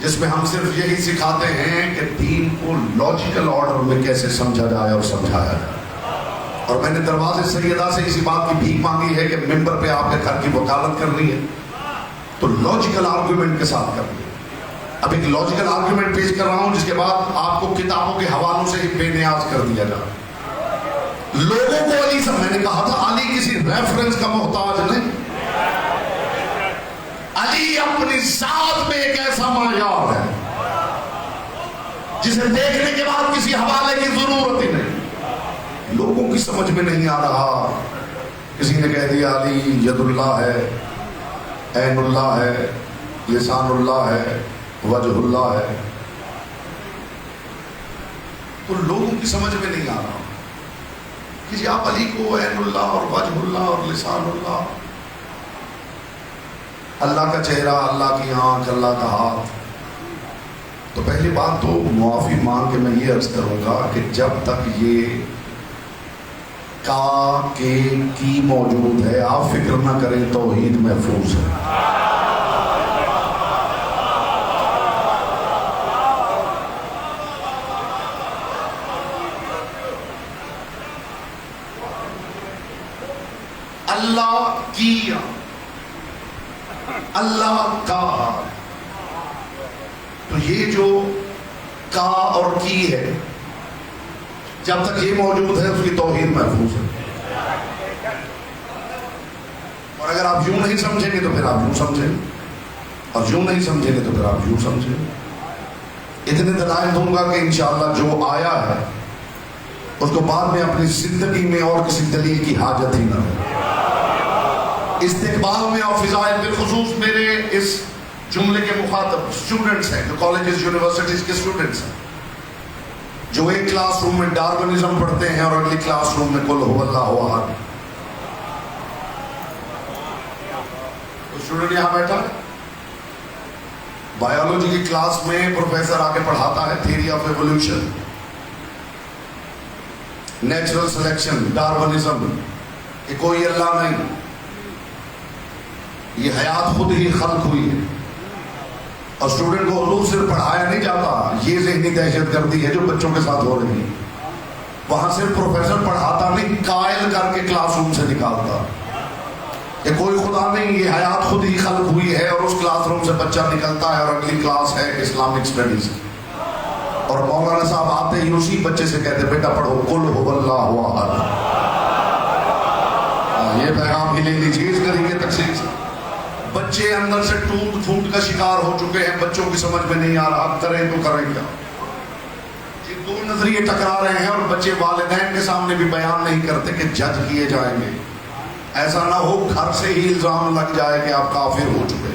جس میں ہم صرف یہی سکھاتے ہیں کہ دین کو لاجیکل آرڈر میں کیسے سمجھا جائے اور سمجھایا جائے۔ اور میں نے دروازے سیدہ سے اسی بات کی بھیک مانگی ہے کہ ممبر پہ آپ کے گھر کی وکالت کرنی ہے تو لاجیکل آرگومنٹ کے ساتھ کرنی ہے۔ اب ایک لاجیکل آرگومنٹ پیش کر رہا ہوں جس کے بعد آپ کو کتابوں کے حوالوں سے ہی بے نیاز کر دیا جائے۔ لوگوں کو علی سے، میں نے کہا تھا علی کسی ریفرنس کا محتاج نہیں، علی اپنی ذات میں ایک ایسا معیار ہے جسے دیکھنے کے بعد کسی حوالے کی ضرورت ہی نہیں۔ لوگوں کی سمجھ میں نہیں آ رہا، کسی نے کہہ دیا علی ید اللہ ہے، عین اللہ ہے، لسان اللہ ہے، وجہ اللہ ہے، تو لوگوں کی سمجھ میں نہیں آ رہا کہ جی آپ علی کو عین اللہ اور وجہ اللہ اور لسان اللہ، اللہ کا چہرہ، اللہ کی آنکھ، اللہ کا ہاتھ۔ تو پہلی بات تو معافی مانگ کے میں یہ عرض کروں گا کہ جب تک یہ کا کے کی موجود ہے آپ فکر نہ کریں، توحید محفوظ ہے۔ اللہ کی، اللہ کا، تو یہ جو کا اور کی ہے جب تک یہ موجود ہے اس کی توحید محفوظ ہے۔ اور اگر آپ یوں نہیں سمجھیں گے تو پھر آپ یوں سمجھیں، اور یوں نہیں سمجھیں گے تو پھر آپ یوں سمجھیں۔ اتنے دلائل دوں گا کہ انشاءاللہ جو آیا ہے اس کو بعد میں اپنی زندگی میں اور کسی دلیل کی حاجت ہی نہ ہو۔ استقبال میں اور فضائل بالخصوص میرے اس جملے کے مخاطب اسٹوڈنٹس ہیں جو کالجز یونیورسٹیز کے اسٹوڈنٹس ہیں، جو ایک کلاس روم میں ڈارونزم پڑھتے ہیں اور اگلی کلاس روم میں قل هو اللہ احد۔ اسٹوڈنٹ یہاں بیٹھا ہے، بایولوجی کی کلاس میں پروفیسر آ کے پڑھاتا ہے theory of evolution, natural selection, Darwinism, کہ کوئی اللہ نہیں، یہ حیات خود ہی خلق ہوئی ہے، اور اسٹوڈنٹ کو حضور صرف پڑھایا نہیں جاتا، یہ ذہنی دہشت گردی ہے جو بچوں کے ساتھ ہو رہی ہے۔ وہاں صرف پروفیسر پڑھاتا نہیں، قائل کر کے کلاس روم سے نکالتا کہ کوئی خدا نہیں، یہ حیات خود ہی خلق ہوئی ہے، اور اس کلاس روم سے بچہ نکلتا ہے اور اگلی کلاس ہے اسلامک اسٹڈیز، اور مولانا صاحب آتے ہی اسی بچے سے کہتے بیٹا پڑھو قل هو اللہ احد۔ یہ پیغام ہی لے لیجیے اس طریقے تقسیم سے۔ بچے اندر سے ٹوٹ پھوٹ کا شکار ہو چکے ہیں، بچوں کی سمجھ میں نہیں آ رہا اب کریں تو کریں کیا۔ یہ دو نظریے ٹکرا رہے ہیں اور بچے والدین کے سامنے بھی بیان نہیں کرتے کہ جج کیے جائیں گے، ایسا نہ ہو گھر سے ہی الزام لگ جائے کہ آپ کافر ہو چکے۔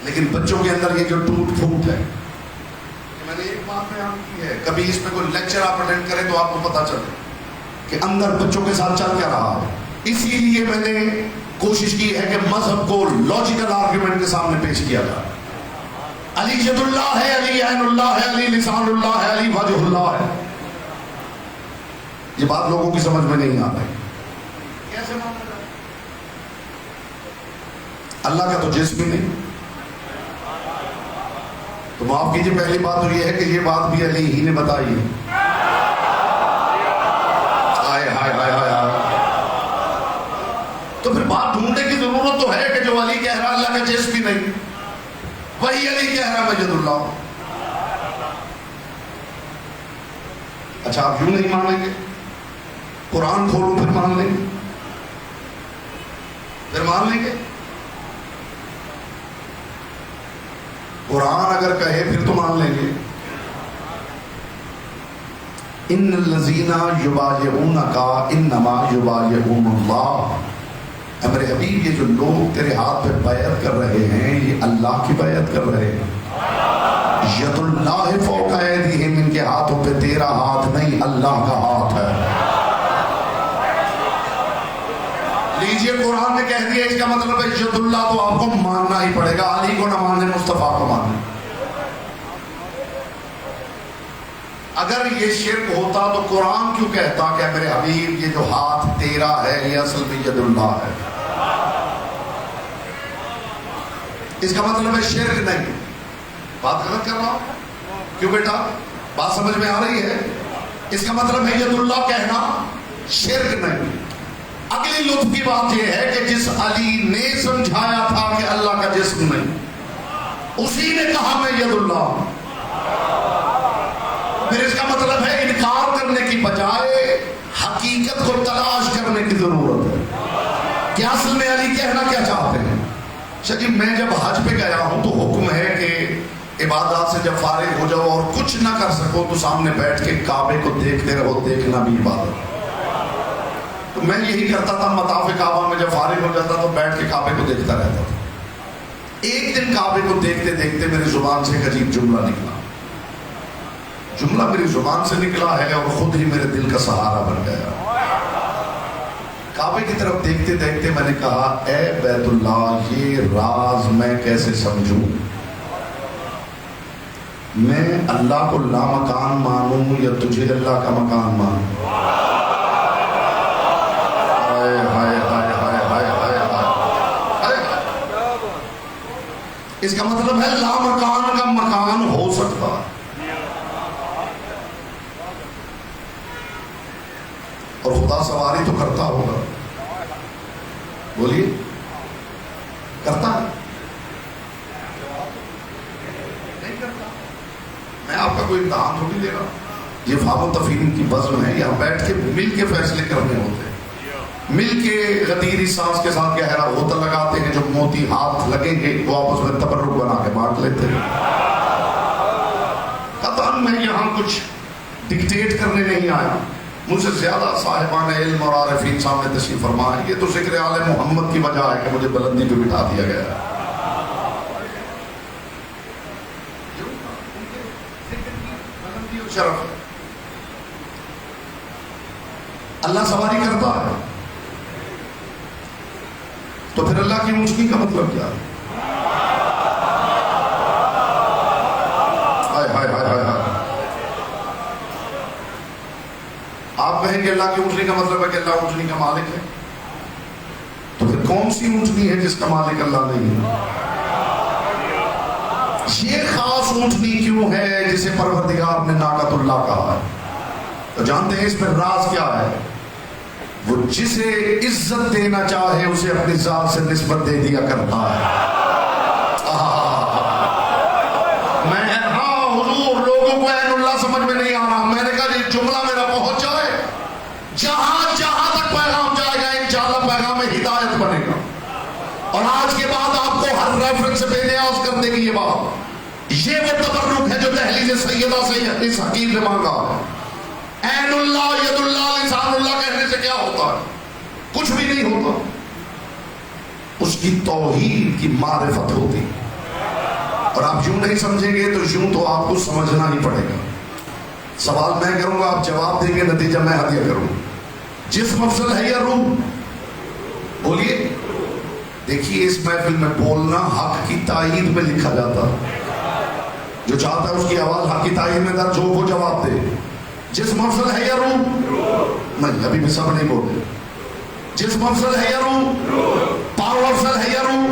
لیکن بچوں کے اندر یہ جو ٹوٹ پھوٹ ہے، میں نے ایک بات بیان کی ہے، کبھی اس پہ کوئی لیکچر آپ اٹینڈ کریں تو آپ کو پتا چلے کہ اندر بچوں کے ساتھ چل کیا رہا ہے۔ اسی لیے میں نے کوشش کی ہے کہ مذہب کو لاجیکل آرگیومنٹ کے سامنے پیش کیا جائے۔ علی ید اللہ ہے، علی عین اللہ ہے، علی لسان اللہ ہے، علی وجہ اللہ ہے۔ یہ بات لوگوں کی سمجھ میں نہیں آتی، کیسے مانا جائے؟ اللہ کا تو جسم ہی نہیں، تو معاف کیجیے پہلی بات تو یہ ہے کہ یہ بات بھی علی ہی نے بتائی ہے۔ ہائے ہائے ہائے ہائے، تو پھر بات ڈھونڈنے کی ضرورت تو ہے کہ جو علی کہہ رہا اللہ کا جسم بھی نہیں، وہی علی کہہ رہا مجد اللہ۔ اچھا آپ یوں نہیں مانیں گے، قرآن کھولو پھر مان لیں گے، پھر مان لیں گے۔ قرآن اگر کہے پھر تو مان لیں گے۔ ان الذین یبایعونک انما یبایعون اللہ، اے میرے حبیب یہ جو لوگ تیرے ہاتھ پہ بیعت کر رہے ہیں یہ اللہ کی بیعت کر رہے ہیں۔ ید اللہ فوق ایدیہم، ان کے ہاتھوں پہ تیرا ہاتھ نہیں اللہ کا ہاتھ ہے۔ لیجئے قرآن نے کہہ دیا اس کا مطلب ہے ید اللہ تو آپ کو ماننا ہی پڑے گا، علی کو نہ ماننے مصطفیٰ کو ماننے۔ اگر یہ شرک ہوتا تو قرآن کیوں کہتا کہ میرے حبیب یہ جو ہاتھ تیرا ہے یہ اصل میں ید اللہ ہے؟ اس کا مطلب ہے شرک نہیں۔ بات غلط کر رہا ہوں کیوں بیٹا؟ بات سمجھ میں آ رہی ہے؟ اس کا مطلب ہے ید اللہ کہنا شرک نہیں۔ اگلی لطف کی بات یہ ہے کہ جس علی نے سمجھایا تھا کہ اللہ کا جسم نہیں، اسی نے کہا میں ید اللہ ہوں۔ پھر اس کا مطلب ہے انکار کرنے کی بجائے حقیقت کو تلاش کرنے کی ضرورت ہے کہ اصل میں علی کہنا کیا چاہتے ہیں۔ شکیب میں جب حج پہ گیا ہوں تو حکم ہے کہ عبادات سے جب فارغ ہو جاؤ اور کچھ نہ کر سکو تو سامنے بیٹھ کے کعبے کو دیکھتے رہو، دیکھنا بھی عبادت۔ تو میں یہی کرتا تھا، مطاف کعبہ میں جب فارغ ہو جاتا تو بیٹھ کے کعبے کو دیکھتا رہتا تھا۔ ایک دن کعبے کو دیکھتے دیکھتے میری زبان سے ایک عجیب جملہ نکلا، جملہ میری زبان سے نکلا ہے اور خود ہی میرے دل کا سہارا بن گیا۔ کعبے کی طرف دیکھتے دیکھتے میں نے کہا اے بیت اللہ یہ راز میں کیسے سمجھوں؟ میں اللہ کو لا مکان مانوں یا تجھے اللہ کا مکان مانوں؟ ہائے ہائے ہائے ہائے ہائے ہائے ہائے۔ اس کا مطلب ہے لا مکان کا مکان ہو سکتا، اور خدا سواری تو کرتا ہوگا، بولیے کرتا ہے؟ نہیں کرتا۔ میں آپ کا کوئی امتحان تھوڑی لے رہا ہوں، یہ فہم و تفہیم کی بزم ہے، یہاں بیٹھ کے مل کے فیصلے کرنے ہوتے ہیں، مل کے غدیری سانس کے ساتھ گہرا ہوتا لگاتے ہیں، جو موتی ہاتھ لگیں گے وہ آپس میں تبرک بنا کے بانٹ لیتے ہیں۔ قطعاً میں یہاں کچھ ڈکٹیٹ کرنے نہیں آیا، مجھ سے زیادہ صاحبان علم اور عارفین سامنے تشریف فرما ہے، یہ تو ذکر آل محمد کی وجہ ہے کہ مجھے بلندی پہ بٹھا دیا گیا ہے۔ شرف ہے، اللہ سواری کرتا ہے تو پھر اللہ کی اونچنی کا مطلب کیا ہے؟ آپ کہیں گے اللہ کی اونچنی کا مطلب ہے کہ اللہ اونچنی کا مالک ہے، تو پھر کون سی اونچنی ہے جس کا مالک اللہ نہیں ہے؟ یہ خاص اونچنی کیوں ہے جسے پروردگار نے ناقۃ اللہ کہا ہے؟ تو جانتے ہیں اس پر راز کیا ہے؟ وہ جسے عزت دینا چاہے اسے اپنی ذات سے نسبت دے دیا کرتا ہے۔ حضور لوگوں کو عین اللہ سمجھ میں نہیں آ رہا، میں نے کہا یہ جملہ میرا پہنچ جائے، جہاں جہاں تک پیغام جائے گا انشاءاللہ پیغام ہدایت بنے گا۔ اور آج کے بعد آپ کو ہر ریفرنس سے بے نیاز کر دے گی یہ بات، یہ وہ تبرک ہے جو دہلیز سیدہ سے اس حکیم نے مانگا۔ عین اللہ، ید اللہ، لسان اللہ کہنے سے کیا ہوتا ہے؟ کچھ بھی نہیں ہوتا، اس کی توحید کی معرفت ہوتی۔ اور آپ یوں نہیں سمجھیں گے تو یوں تو آپ کو سمجھنا ہی پڑے گا۔ سوال میں کروں گا، آپ جواب دیں گے، نتیجہ میں ہدیہ کروں۔ جسم افضل ہے یا روح؟ بولیے۔ دیکھیے اس محفل میں بولنا حق کی تائید میں لکھا جاتا، جو چاہتا ہے اس کی آواز حق کی تائید میں درج ہو وہ جواب دے۔ جسم افضل ہے یا روح؟ نہیں، ابھی بھی سب نہیں بولتے۔ جسم افضل ہے یا روح؟ پاؤں افضل ہے یا روح؟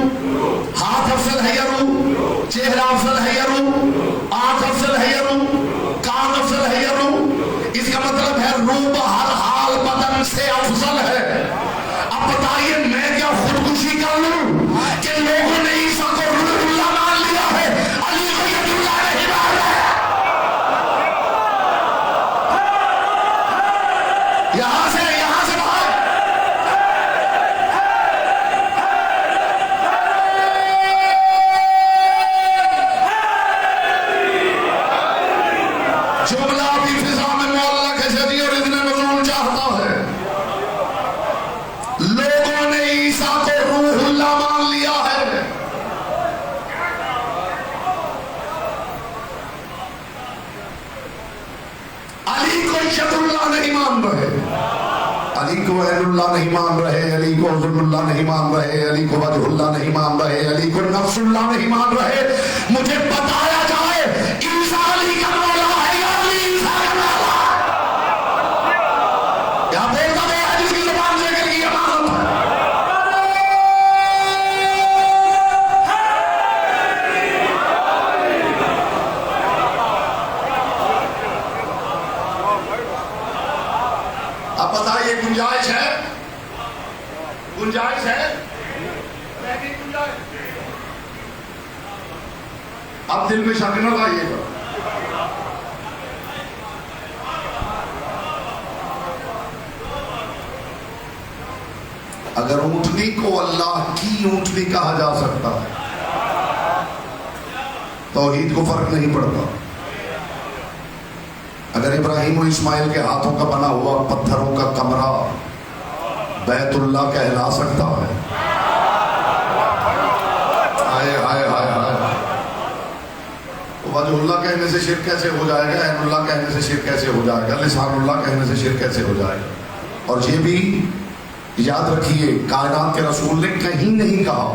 ہاتھ افضل ہے یا روح؟ چہرہ افضل ہے یا روح؟ آنکھ افضل ہے یا روح؟ کان افضل ہے یا روح؟ اس کا مطلب ہے روح بہر حال بدن سے افضل ہے۔ اب بتائیے میں کیا خودکشی کر لوں کہ لوگوں نے عیسیٰ کو روح اللہ مان لیا ہے، علی کو ید اللہ نہیں مان رہا ہے؟ یہاں سے باہر کو عین اللہ نہیں مان رہے، علی کو ظلم اللہ نہیں مان رہے، علی کو وجہ اللہ نہیں مان رہے، علی کو نفس اللہ نہیں مان رہے، مجھے بتایا جائے عیسیٰ علی کا مولا ہے یا علی عیسیٰ کا مولا ہے؟ کیا بولتا ہے جس کی زبان سے کہ یہ امانت ہے؟ اب بتائیے گنجائش ہے؟ گنجائش ہے؟ اب دل میں شک نہ لائیے گا۔ اگر اونٹنی کو اللہ کی اونٹنی کہا جا سکتا ہے، توحید کو فرق نہیں پڑتا۔ اگر ابراہیم و اسماعیل کے ہاتھوں کا بنا ہوا پتھروں کا کمرہ بیت اللہ کہلا سکتا ہے، ہائے ہائے ہائے ہائے، وجہ اللہ کہنے سے شرک کیسے ہو جائے گا؟ عین اللہ کہنے سے شرک کیسے ہو جائے گا؟ لسان اللہ کہنے سے شرک کیسے ہو جائے گا؟ اور یہ بھی یاد رکھیے، کائنات کے رسول نے کہیں نہیں کہا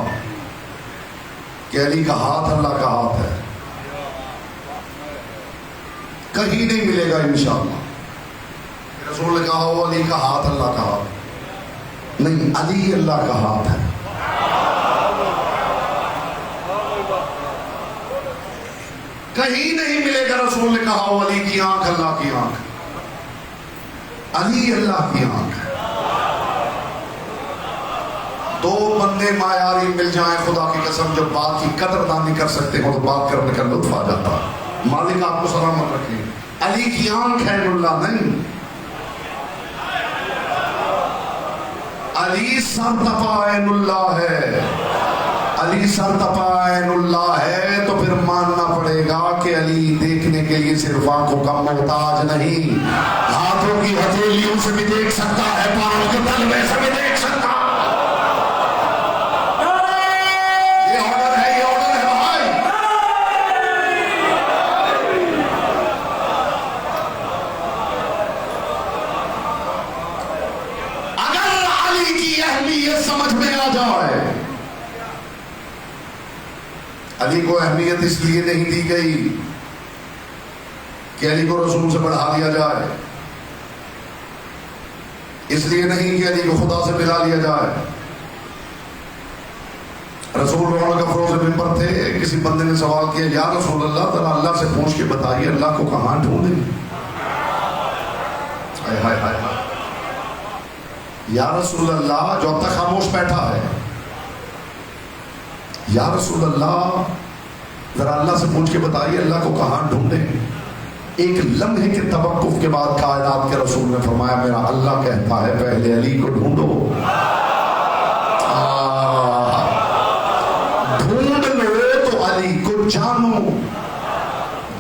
کہ علی کا ہاتھ اللہ کا ہاتھ ہے، کہیں نہیں ملے گا انشاءاللہ۔ رسول نے کہا ہو علی کا ہاتھ اللہ کا ہاتھ، نہیں، علی اللہ کا ہاتھ ہے۔ کہیں نہیں ملے گا رسول نے کہا ہو علی کی آنکھ اللہ کی آنکھ، علی اللہ کی آنکھ ہے۔ دو بندے معیاری مل جائیں، خدا کی قسم جب بات کی قدر دانی کر سکتے ہو تو بات کرنے کا لطف آ جاتا ہے۔ مالک آپ کو سلامت رکھے۔ علی کی آنکھ ہے اللہ نہیں، علی سر تپا عین اللہ ہے، علی سر تپا عین اللہ ہے، تو پھر ماننا پڑے گا کہ علی دیکھنے کے لیے صرف آنکھوں کا محتاج نہیں، ہاتھوں کی ہتھیلیوں سے بھی دیکھ سکتا ہے، پاؤں کے تلوے سے بھی دیکھ سکتا ہے۔ سمجھ میں آ جائے، علی کو اہمیت اس لیے نہیں دی گئی کہ علی کو رسول سے بڑھا دیا جائے، اس لیے نہیں کہ علی کو خدا سے ملا لیا جائے۔ رسول رونق افروز ممبر تھے، کسی بندے نے سوال کیا، یا رسول اللہ ذرا اللہ سے پوچھ کے بتائیے اللہ کو کہاں ڈھونڈیں؟ ہائے ہائے ہائے ہائے، یا رسول اللہ، جو اب تک خاموش بیٹھا ہے، یا رسول اللہ ذرا اللہ سے پوچھ کے بتائیے اللہ کو کہاں ڈھونڈیں؟ ایک لمحے کے توقف کے بعد کائنات کے رسول نے فرمایا میرا اللہ کہتا ہے پہلے علی کو ڈھونڈو، ڈھونڈ لو تو علی کو جانو،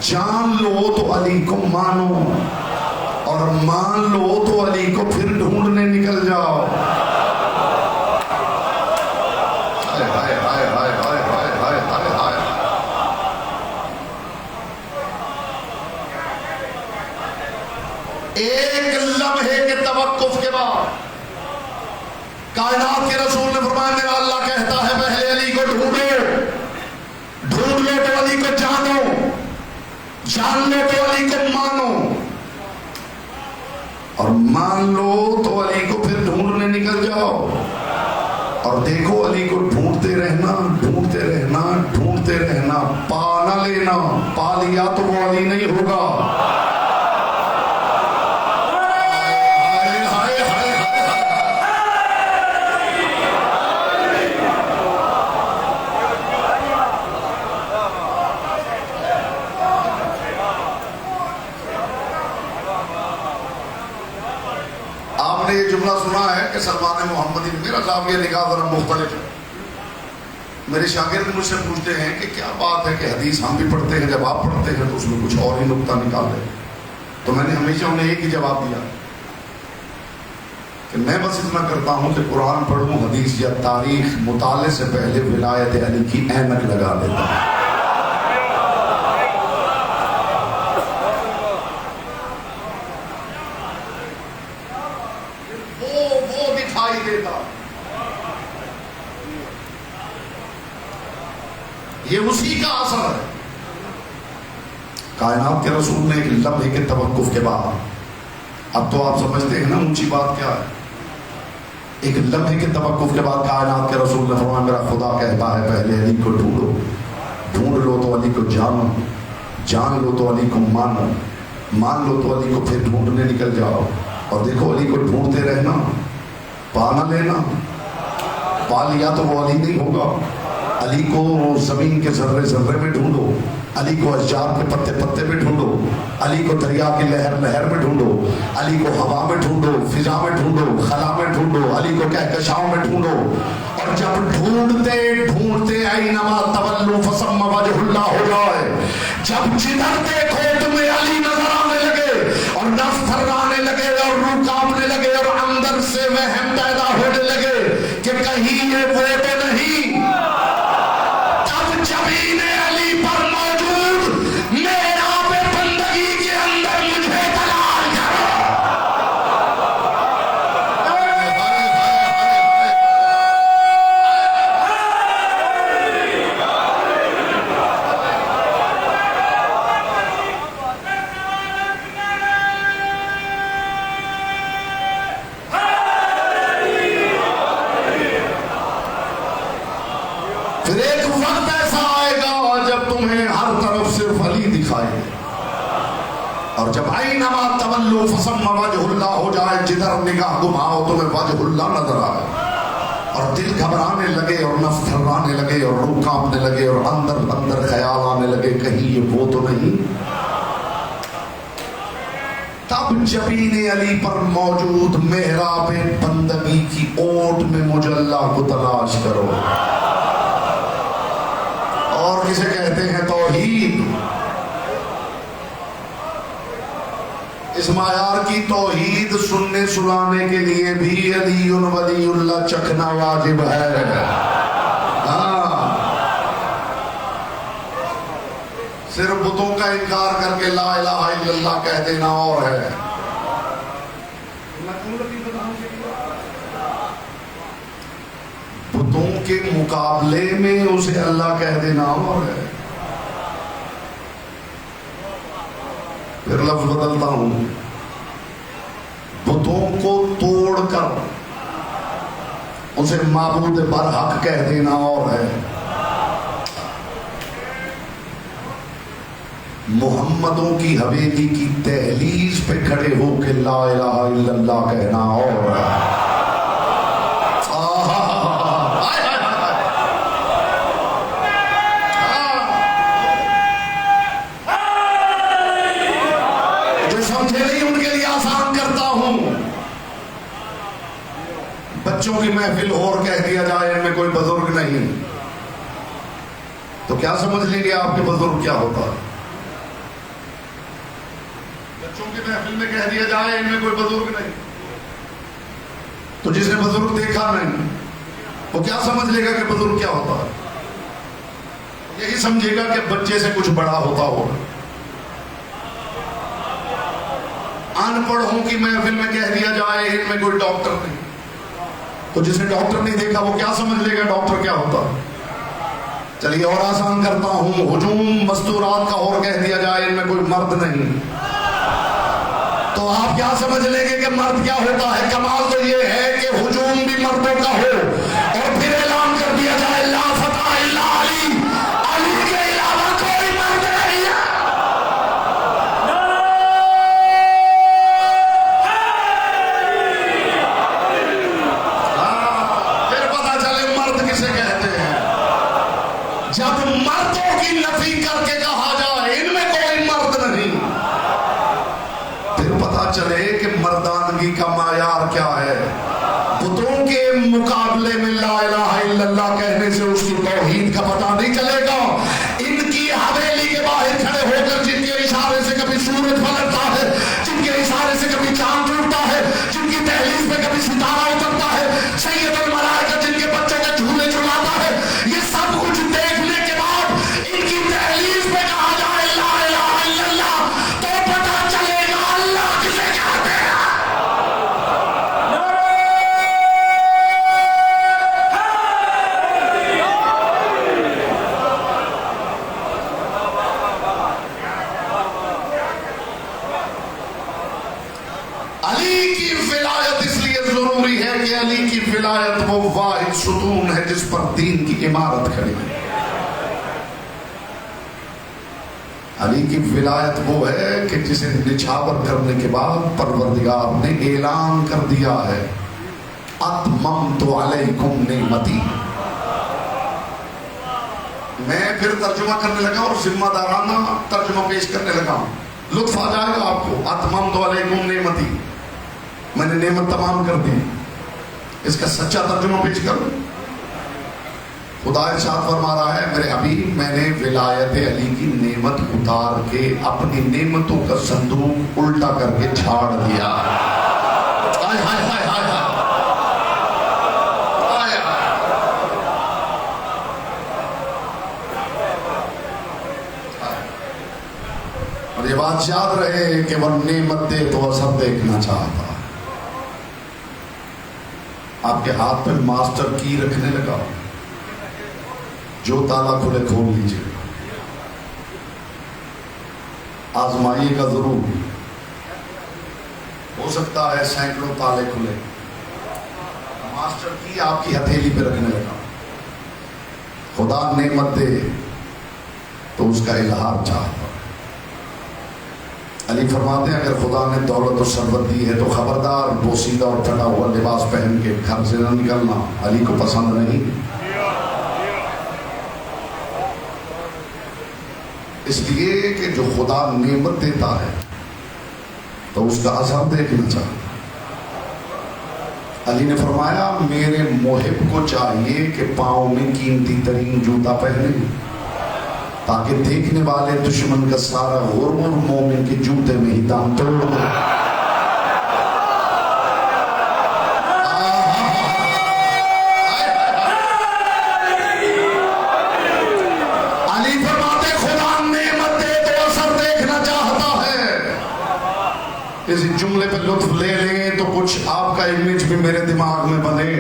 جان لو تو علی کو مانو، اور مان لو تو علی کو پھر ڈھونڈنے نکل جاؤ۔ ہائے ہائے ہائے ہائے ہائے ہائے ہائے ہائے، ایک لمحے کے توقف کے بعد کائنات کے رسول نے فرمایا میرا اللہ کہتا ہے پہلے علی کو ڈھونڈو، ڈھونڈ لو تو علی کو جانو، جان لو تو علی کو مانو، اور مان لو تو علی کو پھر ڈھونڈنے نکل جاؤ۔ اور دیکھو علی کو ڈھونڈتے رہنا، ڈھونڈتے رہنا، ڈھونڈتے رہنا، پا نہ لینا، پا لیا تو وہ علی نہیں ہوگا۔ آپ نے یہ جملہ سنا ہے کہ سلمان محمدی، میرا زاویہ نگاہ ذرا مختلف ہے، میرے شاگرد مجھ سے پوچھتے ہیں کہ کیا بات ہے کہ حدیث ہم بھی پڑھتے ہیں، جب آپ پڑھتے ہیں تو اس میں کچھ اور ہی نقطہ نکالتے ہیں، تو میں نے ہمیشہ انہیں ایک ہی جواب دیا کہ میں بس اتنا کرتا ہوں کہ قرآن پڑھوں، حدیث یا تاریخ مطالعے سے پہلے ولایت علی کی اینک لگا دیتا ہوں۔ وہ یہ اسی کا اثر ہے. کائنات کے رسول نے ایک لمحے کے توقف کے بعد، اب تو آپ سمجھتے ہیں نا اونچی بات کیا ہے، ایک لمحے کے توقف کے بعد کائنات کے رسول نے فرمایا میرا خدا کہتا ہے پہلے علی کو ڈھونڈو، ڈھونڈ لو تو علی کو جانو، جان لو تو علی کو مانو، مان لو تو علی کو پھر ڈھونڈنے نکل جاؤ. اور دیکھو علی کو ڈھونڈتے رہنا، پا نہ لینا، پا لیا تو وہ علی نہیں ہوگا. علی کو زمین کے ذرے ذرے میں ڈھونڈو، علی کو اشجار کے پتے پتے میں ڈھونڈو، علی کو دریا کی لہر لہر میں ڈھونڈو، علی کو ہوا میں ڈھونڈو، فضا میں ڈھونڈو، خلا میں ڈھونڈو، علی کو کہکشاؤں میں ڈھونڈو. اور جب ڈھونڈتے ڈھونڈتے اینما تولوا فثم وجہ اللہ ہو جائے، جب جدھر دیکھو تمہیں علی نظر آنے لگے اور نفس تھرانے لگے اور روح کانپنے لگے اور اندر سے وہم پیدا ہونے لگے کہ کہیں یہ وہ تو نہیں، تب جبین علی پر موجود محراب بندگی کے اندر مجھے تلاش کرو. پھر ایک وقت ایسا آئے گا جب تمہیں ہر طرف صرف علی دکھائے گا، اور جب اینما تولوا فثم وجہ اللہ ہو جائے، جدھر نگاہ گھماؤ تمہیں وجہ اللہ نظر آئے، اور دل گھبرانے لگے اور نفس تھرانے لگے اور روح کانپنے لگے اور اندر اندر خیال آنے لگے کہیں یہ وہ تو نہیں، تب جبین علی پر موجود محراب بندگی کی اوٹ میں مجھے اللہ کو تلاش کرو. اور کسے کہتے ہیں توحید. اس معیار کی توحید سننے سنانے کے لیے بھی علی ولی اللہ چکھنا واجب ہے. ہاں، صرف بتوں کا انکار کر کے لا الہ الا اللہ کہہ دینا اور ہے. بتوں کے مقابلے میں اسے اللہ کہہ دینا اور ہے. پھر لفظ بدلتا ہوں، بتوں کو توڑ کر اسے معبود برحق کہہ دینا اور ہے. محمدوں کی حویلی کی دہلیز پہ کھڑے ہو کے لا الہ الا اللہ کہنا اور ہے. بچوں کی محفل اور کہہ دیا جائے ان میں کوئی بزرگ نہیں تو کیا سمجھ لیں گے آپ کے بزرگ کیا ہوتا ہے. بچوں کی محفل میں کہہ دیا جائے ان میں کوئی بزرگ نہیں تو جس نے بزرگ دیکھا نہیں وہ کیا سمجھ لے گا کہ بزرگ کیا ہوتا ہے. یہی سمجھے گا کہ بچے سے کچھ بڑا ہوتا ہوگا. ان پڑھوں کی محفل میں کہہ دیا جائے ان میں کوئی ڈاکٹر نہیں تو جس نے ڈاکٹر نہیں دیکھا وہ کیا سمجھ لے گا ڈاکٹر کیا ہوتا ہے. چلیے اور آسان کرتا ہوں، ہجوم مستورات کا اور کہہ دیا جائے ان میں کوئی مرد نہیں تو آپ کیا سمجھ لیں گے کہ مرد کیا ہوتا ہے. کمال تو یہ ہے کہ ہجوم بھی مردوں کا ہو اور پھر اعلان کر دیا جائے لا فتح الا علی، علی کے علاوہ کوئی مرد نہیں ہے. پھر پتا چلے مرد کسے کہتے ہیں. جب مردوں کی نفی کر کے کہا جائے ان میں کوئی مرد نہیں پھر پتا چلے کہ مردانگی کا معیار کیا ہے. بتوں کے مقابلے میں لا ولایت وہ واحد ستون ہے جس پر دین کی عمارت کھڑی ہے. علی کی ولایت وہ ہے کہ جسے نچھاور کرنے کے بعد پروردگار نے اعلان کر دیا ہے اتممت علیکم نعمتی. میں پھر ترجمہ کرنے لگا اور ذمہ دارانہ ترجمہ پیش کرنے لگا. لطف آ جائے گا آپ کو. اتممت علیکم نعمتی، میں نے نعمت تمام کر دی. اس کا سچا ترجمہ پیش کروں. خدا ارشاد فرما رہا ہے میرے حبیب میں نے ولایت علی کی نعمت اتار کے اپنی نعمتوں کا صندوق الٹا کر کے چھاڑ دیا. ہائے ہائے ہائے ہائے اور یہ بات یاد رہے کہ وہ نعمت دے تو اثر دیکھنا چاہتا ہے. آپ کے ہاتھ پہ ماسٹر کی رکھنے لگا، جو تالا کھلے کھول لیجیے. آزمائیے کا ضرور، ہو سکتا ہے سینکڑوں تالے کھلے. ماسٹر کی آپ کی ہتھیلی پہ رکھنے لگا. خدا نعمت دے تو اس کا اظہار چاہتا. علی فرماتے ہیں اگر خدا نے دولت و ثروت دی ہے تو خبردار بوسیدہ اور پھٹا ہوا لباس پہن کے گھر سے نہ نکلنا. علی کو پسند نہیں. اس لیے کہ جو خدا نعمت دیتا ہے تو اس کا اثر دیکھنا چاہتا. علی نے فرمایا میرے محب کو چاہیے کہ پاؤں میں قیمتی ترین جوتا پہنے تاکہ دیکھنے والے دشمن کا سارا غرور مومن کے جوتے میں ہی دم توڑ دے. علی فرماتے خدا نعمت دے تو اثر دیکھنا چاہتا ہے. اس جملے پہ لطف لے لیں تو کچھ آپ کا امیج بھی میرے دماغ میں بنے.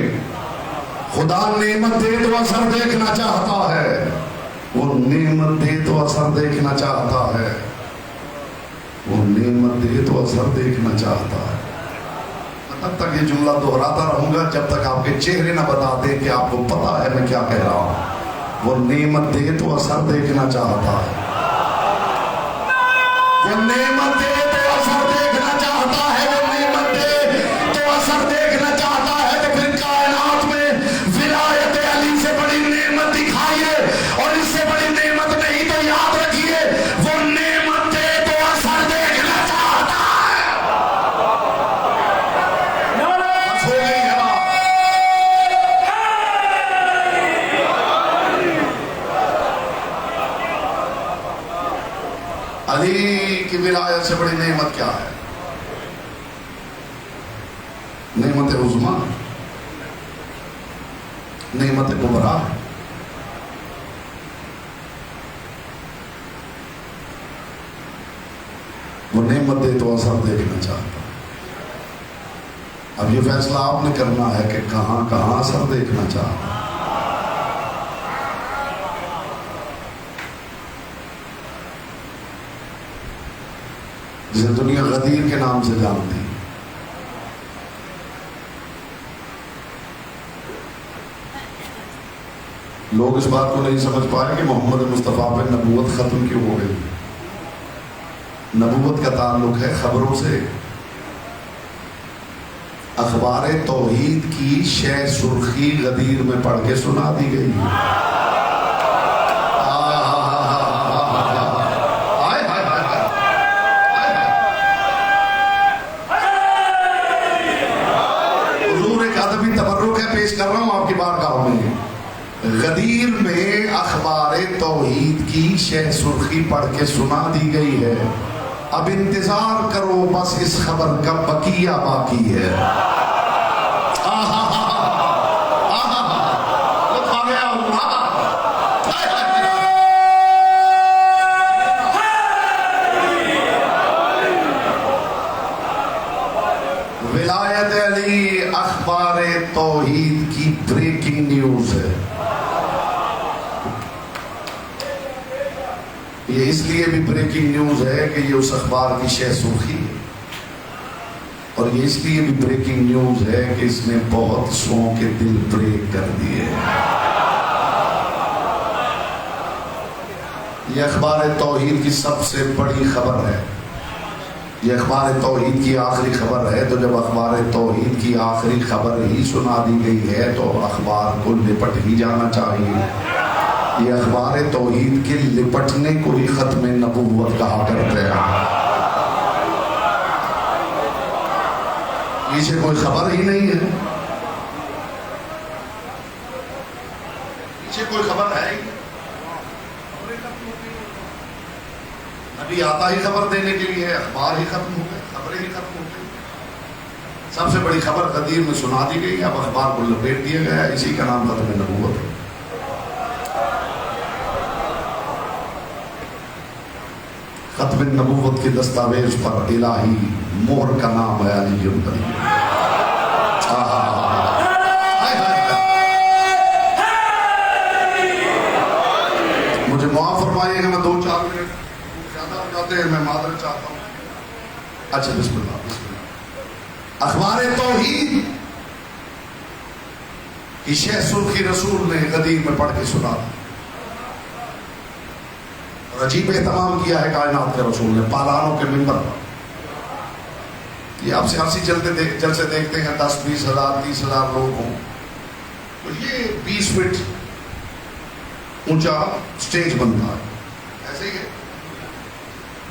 خدا نعمت دے تو اثر دیکھنا چاہتا ہے. وہ نعمت دے تو اثر دیکھنا چاہتا ہے. وہ نعمت دے تو اثر دیکھنا چاہتا ہے. تب تک یہ جملہ دہراتا رہوں گا جب تک آپ کے چہرے نہ بتا دیں کہ آپ کو پتا ہے میں کیا کہہ رہا ہوں. وہ نعمت دے تو اثر دیکھنا چاہتا ہے. وہ نعمت دے تو اثر دیکھنا چاہتا ہے. وہ نعمت دے تو اثر دیکھنا چاہتا ہے. تو پھر کائنات میں ولایت علی سے بڑی نعمت دکھائیے اور اس سے بڑی نعمت نہیں تو یاد رکھیے وہ نعمت دے تو اثر دیکھنا چاہتا ہے. بس ہو گئی ہے. علی کی ولایت سے بڑی نعمت کیا ہے؟ نعمت عظمیٰ، نعمت کبریٰ. وہ نعمت دے تو اثر دیکھنا چاہتا. اب یہ فیصلہ آپ نے کرنا ہے کہ کہاں کہاں اثر دیکھنا چاہتا. جسے دنیا غدیر کے نام سے جانتی. لوگ اس بات کو نہیں سمجھ پائے کہ محمد مصطفیٰ پہ نبوت ختم کیوں ہو گئی. نبوت کا تعلق ہے خبروں سے. اخبار توحید کی شہ سرخی غدیر میں پڑھ کے سنا دی گئی. حضور ایک ادبی تبرک ہے پیش کر رہا ہوں آپ کی بارگاہ میں. غدیر میں اخبار توحید کی شہ سرخی پڑھ کے سنا دی گئی ہے. اب انتظار کرو بس اس خبر کا بقیہ باقی ہے. ولایت علی اخبار توحید کی بریکنگ نیوز ہے. یہ اس لیے بھی بریکنگ نیوز ہے کہ یہ اس اخبار کی شہ سرخی ہے. اور یہ اس لیے بھی بریکنگ نیوز ہے کہ اس نے بہت سو کے دل بریک کر دیے. یہ اخبار توحید کی سب سے بڑی خبر ہے. یہ اخبار توحید کی آخری خبر ہے. تو جب اخبار توحید کی آخری خبر ہی سنا دی گئی ہے تو اخبار کو لپٹ ہی جانا چاہیے. یہ اخبار توحید کے لپٹنے کو ہی ختم نبوت کہا کرتے ہیں. پیچھے کوئی خبر ہی نہیں ہے. پیچھے کوئی خبر ہے ہی. ابھی آتا ہی خبر دینے کے لیے, اخبار ہی ختم ہو گئے, خبریں ہی ختم ہو گئی. سب سے بڑی خبر غدیر میں سنا دی گئی, اب اخبار کو لپیٹ دیا گیا. اسی کا نام ختم نبوت ہے. ختم نبوت کے دستاویز پر الہی مہر کا نام ہے علی الطیب. مجھے معاف فرمائیے کہ میں 2-4 منٹ زیادہ ہو جاتے ہیں, میں معذرت چاہتا ہوں. اچھا بسم اللہ بسم اللہ. اخبار توحید کی شہ سرخی رسول نے غدیر میں پڑھ کے سنا دی. عجیب اہتمام کیا ہے کائنات کے رسول نے پالانوں کے منبر پر. یہ آپ سیاسی جلسے دیکھتے ہیں 10-20 ہزار 30 ہزار لوگ ہوں, تو یہ 20 فٹ اونچا سٹیج بنتا ہے. ایسے ہی ہے.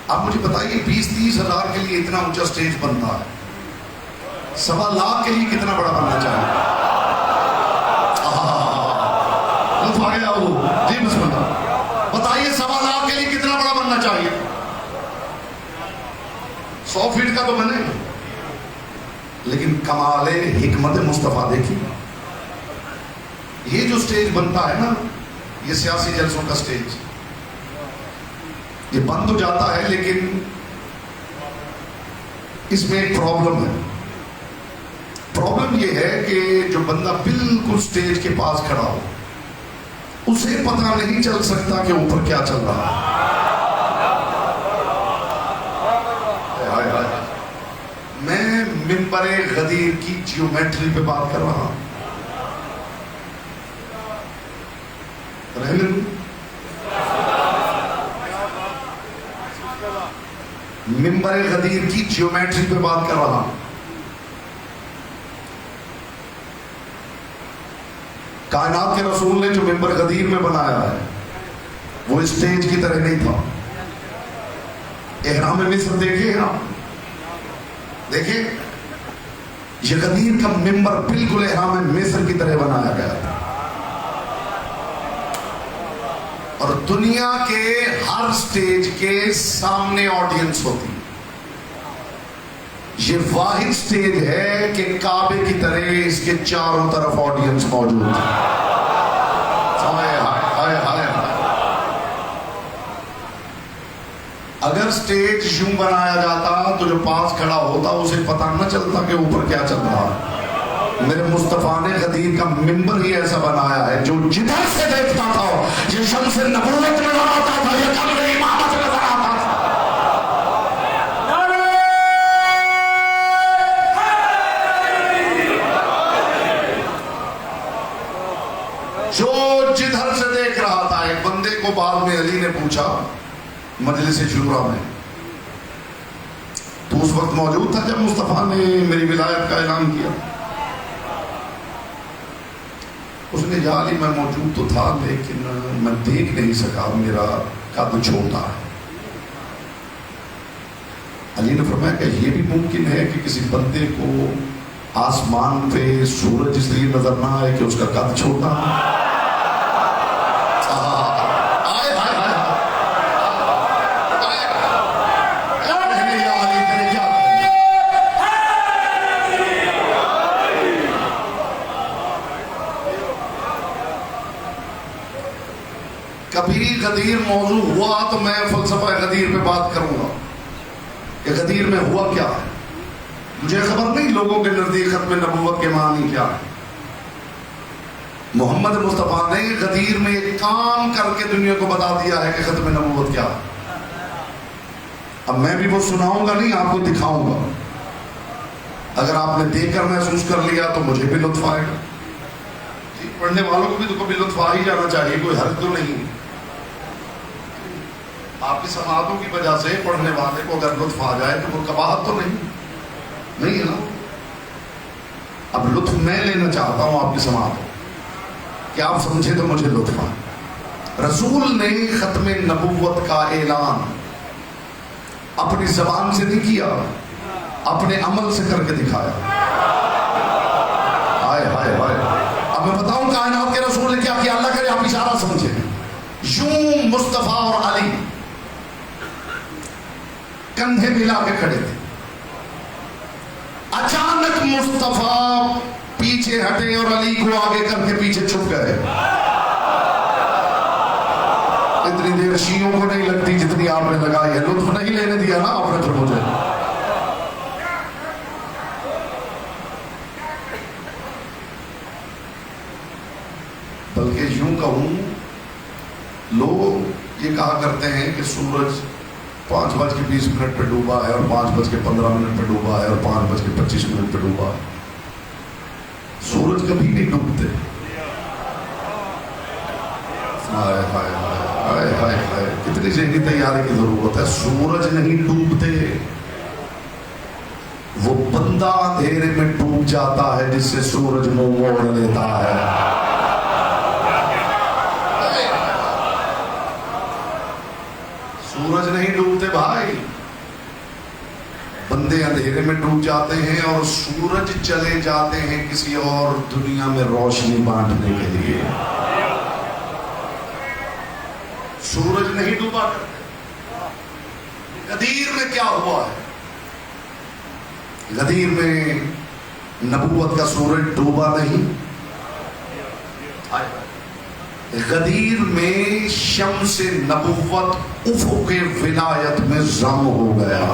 آپ مجھے بتائیے 20-30 ہزار کے لیے اتنا اونچا سٹیج بنتا ہے, 1.25 لاکھ کے لیے کتنا بڑا بننا چاہیے؟ آ گیا وہ. جی بسم اللہ. بتائیے 1.25 لاکھ کے لیے کتنا بڑا بننا چاہیے؟ 100 فٹ کا تو بنے. لیکن کمال حکمت مصطفیٰ دیکھیے, یہ جو سٹیج بنتا ہے نا, یہ سیاسی جلسوں کا سٹیج, یہ بند ہو جاتا ہے. لیکن اس میں ایک پرابلم ہے. پرابلم یہ ہے کہ جو بندہ بالکل سٹیج کے پاس کھڑا ہو, اسے پتہ نہیں چل سکتا کہ اوپر کیا چل رہا ہے. میں منبر غدیر کی جیومیٹری پہ بات کر رہا ہوں. منبر غدیر کی جیومیٹری پہ بات کر رہا ہوں. کائنات کے رسول نے جو منبر غدیر میں بنایا ہے وہ اسٹیج کی طرح نہیں تھا. احرام مصر دیکھیں آپ, دیکھیں یہ غدیر کا منبر بالکل احرام مصر کی طرح بنایا گیا تھا. اور دنیا کے ہر سٹیج کے سامنے آڈینس ہوتی. یہ واحد سٹیج ہے کہ کعبے کی طرح اس کے چاروں طرف آڈینس موجود ہے. اگر سٹیج یوں بنایا جاتا تو جو پاس کھڑا ہوتا اسے پتہ نہ چلتا کہ اوپر کیا چل رہا ہے. میرے مصطفیٰ نے غدیر کا منبر ہی ایسا بنایا ہے جو جدھر سے دیکھتا تھا یہ شمس نبوت نظر آتا تھا, یہ قمر امامت نظر آتا تھا. جو جدھر سے دیکھ رہا تھا. ایک بندے کو بعد میں علی نے پوچھا مجلس شورا میں, تو اس وقت موجود تھا جب مصطفیٰ نے میری ولایت کا اعلان کیا؟ اس نے کہا علی میں موجود تو تھا لیکن میں دیکھ نہیں سکا, میرا قد چھوٹا ہے. علی نے فرمایا کہ یہ بھی ممکن ہے کہ کسی بندے کو آسمان پہ سورج اس لیے نظر نہ آئے کہ اس کا قد چھوٹا ہے. کبھی غدیر موضوع ہوا تو میں فلسفہ غدیر پہ بات کروں گا کہ غدیر میں ہوا کیا ہے. مجھے خبر نہیں لوگوں کے نزدیک ختم نبوت کے معنی کیا ہے. محمد مصطفیٰ نے غدیر میں ایک کام کر کے دنیا کو بتا دیا ہے کہ ختم نبوت کیا ہے. اب میں بھی وہ سناؤں گا نہیں, آپ کو دکھاؤں گا. اگر آپ نے دیکھ کر محسوس کر لیا تو مجھے بھی لطف آئے گا. جی پڑھنے والوں کو بھی تو کبھی لطف آ ہی جانا چاہیے، کوئی حرج تو نہیں. آپ کی سماعتوں کی وجہ سے پڑھنے والے کو اگر لطف آ جائے تو وہ قباحت تو نہیں ہے نا. اب لطف میں لینا چاہتا ہوں آپ کی سماعتوں کہ آپ سمجھے تو مجھے لطف آئے. رسول نے ختم نبوت کا اعلان اپنی زبان سے نہیں کیا، اپنے عمل سے کر کے دکھایا. ہائے ہائے ہائے. اب میں بتاؤں کائنات کے رسول نے کیا کیا، اللہ کرے آپ اشارہ سمجھیں. یوں مصطفیٰ اور علی کندھے ملا کے کھڑے تھے. اچانک مصطفیٰ پیچھے ہٹے اور علی کو آگے کر کے پیچھے چھپ گئے. اتنی دیر شیعوں کو نہیں لگتی جتنی آپ نے لگائی ہے. لطف نہیں لینے دیا نا آپ نے پھر مجھے. بلکہ یوں کہوں، لوگ یہ کہا کرتے ہیں کہ سورج 5:20 پہ ڈوبا ہے اور 5:15 پہ ڈوبا ہے اور 5:25 پہ ڈوبا ہے. سورج کبھی نہیں ڈوبتے. ہائے ہائے ہائے ہائے ہائے، کتنی ذہنی تیاری کی ضرورت ہے. سورج نہیں ڈوبتے، وہ بندہ اندھیرے میں ڈوب جاتا ہے جس سے سورج منہ موڑ لیتا ہے. سورج نہیں ڈوبتے بھائی، بندے اندھیرے میں ڈوب جاتے ہیں اور سورج چلے جاتے ہیں کسی اور دنیا میں روشنی بانٹنے کے لیے. سورج نہیں ڈوبا کرتے. غدیر میں کیا ہوا ہے؟ غدیر میں نبوت کا سورج ڈوبا نہیں. غدیر میں شمس نبوت افق ولایت میں ضم ہو گیا.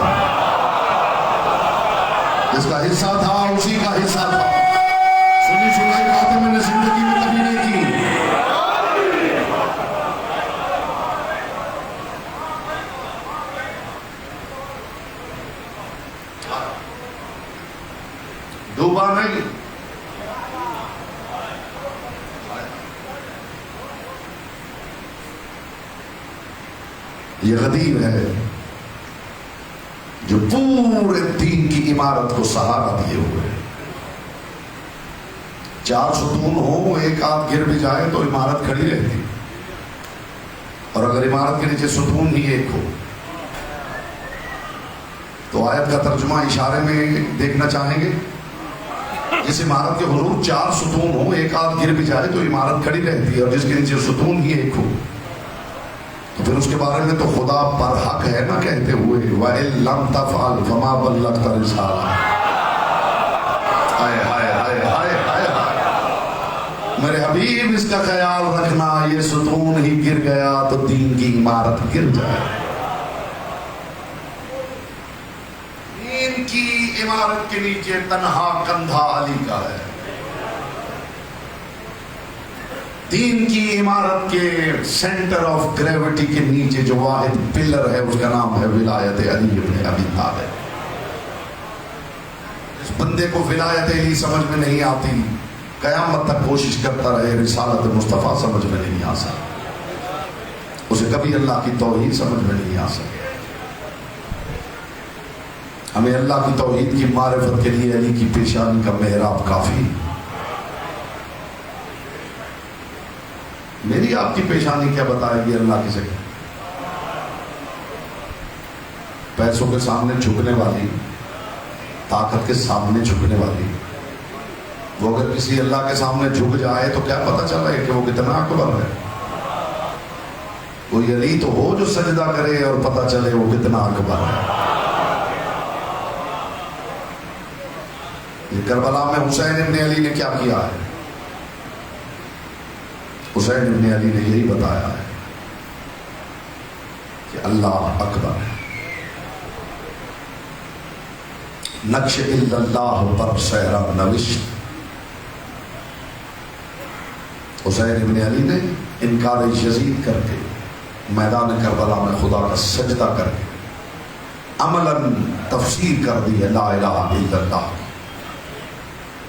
جس کا حصہ تھا اسی کا حصہ تھا. سنی سنائی باتیں میں نے زندگی میں کبھی نہیں کی. ڈوبا نہیں. یہ غدیر ہے جو پورے دین کی عمارت کو سہارا دیے ہوئے. 4 ستون ہو، ایک آدھ گر بھی جائے تو عمارت کھڑی رہتی. اور اگر عمارت کے نیچے ستون ہی ایک ہو تو آیت کا ترجمہ اشارے میں دیکھنا چاہیں گے. جس عمارت کے حضور 4 ستون ہو، ایک آدھ گر بھی جائے تو عمارت کھڑی رہتی ہے، اور جس کے نیچے ستون ہی ایک ہو تو پھر اس کے بارے میں تو خدا پر حق ہے نا کہتے ہوئے وَإِن لَمْ تَفْعَلْ فَمَا بَلَّغْتَ رِسَالَتَهُ. ہائے ہائے ہائے ہائے ہائے ہائے. میرے حبیب اس کا خیال رکھنا، یہ ستون ہی گر گیا تو دین کی عمارت گر جائے. دین کی عمارت کے نیچے تنہا کندھا علی کا ہے. دین کی عمارت کے سینٹر آف گریوٹی کے نیچے جو واحد پلر ہے اس کا نام ہے ولایت علی ابن ابی طالب. اس بندے کو ولایت علی سمجھ میں نہیں آتی، قیامت تک کوشش کرتا رہے رسالت مصطفیٰ سمجھ میں نہیں آ سکتا. اسے کبھی اللہ کی توحید سمجھ میں نہیں آ سکتی. ہمیں اللہ کی توحید کی معرفت کے لیے علی کی پیشانی کا محراب کافی. میری آپ کی پیشانی کیا بتائے گی اللہ کی جگہ؟ پیسوں کے سامنے جھکنے والی، طاقت کے سامنے جھکنے والی، وہ اگر کسی اللہ کے سامنے جھک جائے تو کیا پتہ چلے کہ وہ کتنا اکبر ہے. کوئی علی تو ہو جو سجدہ کرے اور پتہ چلے وہ کتنا اکبر ہے. یہ کربلا میں حسین ابن علی نے کیا کیا ہے؟ حسین ابن علی نے یہی بتایا ہے کہ اللہ اکبر ہے. نقش الا اللہ پر صحرا نوشت. حسین ابن علی نے انکار یزید کر کے میدان کربلا میں خدا کا سجدہ کر کے عملاً تفسیر کر دی ہے لا الہ الا اللہ.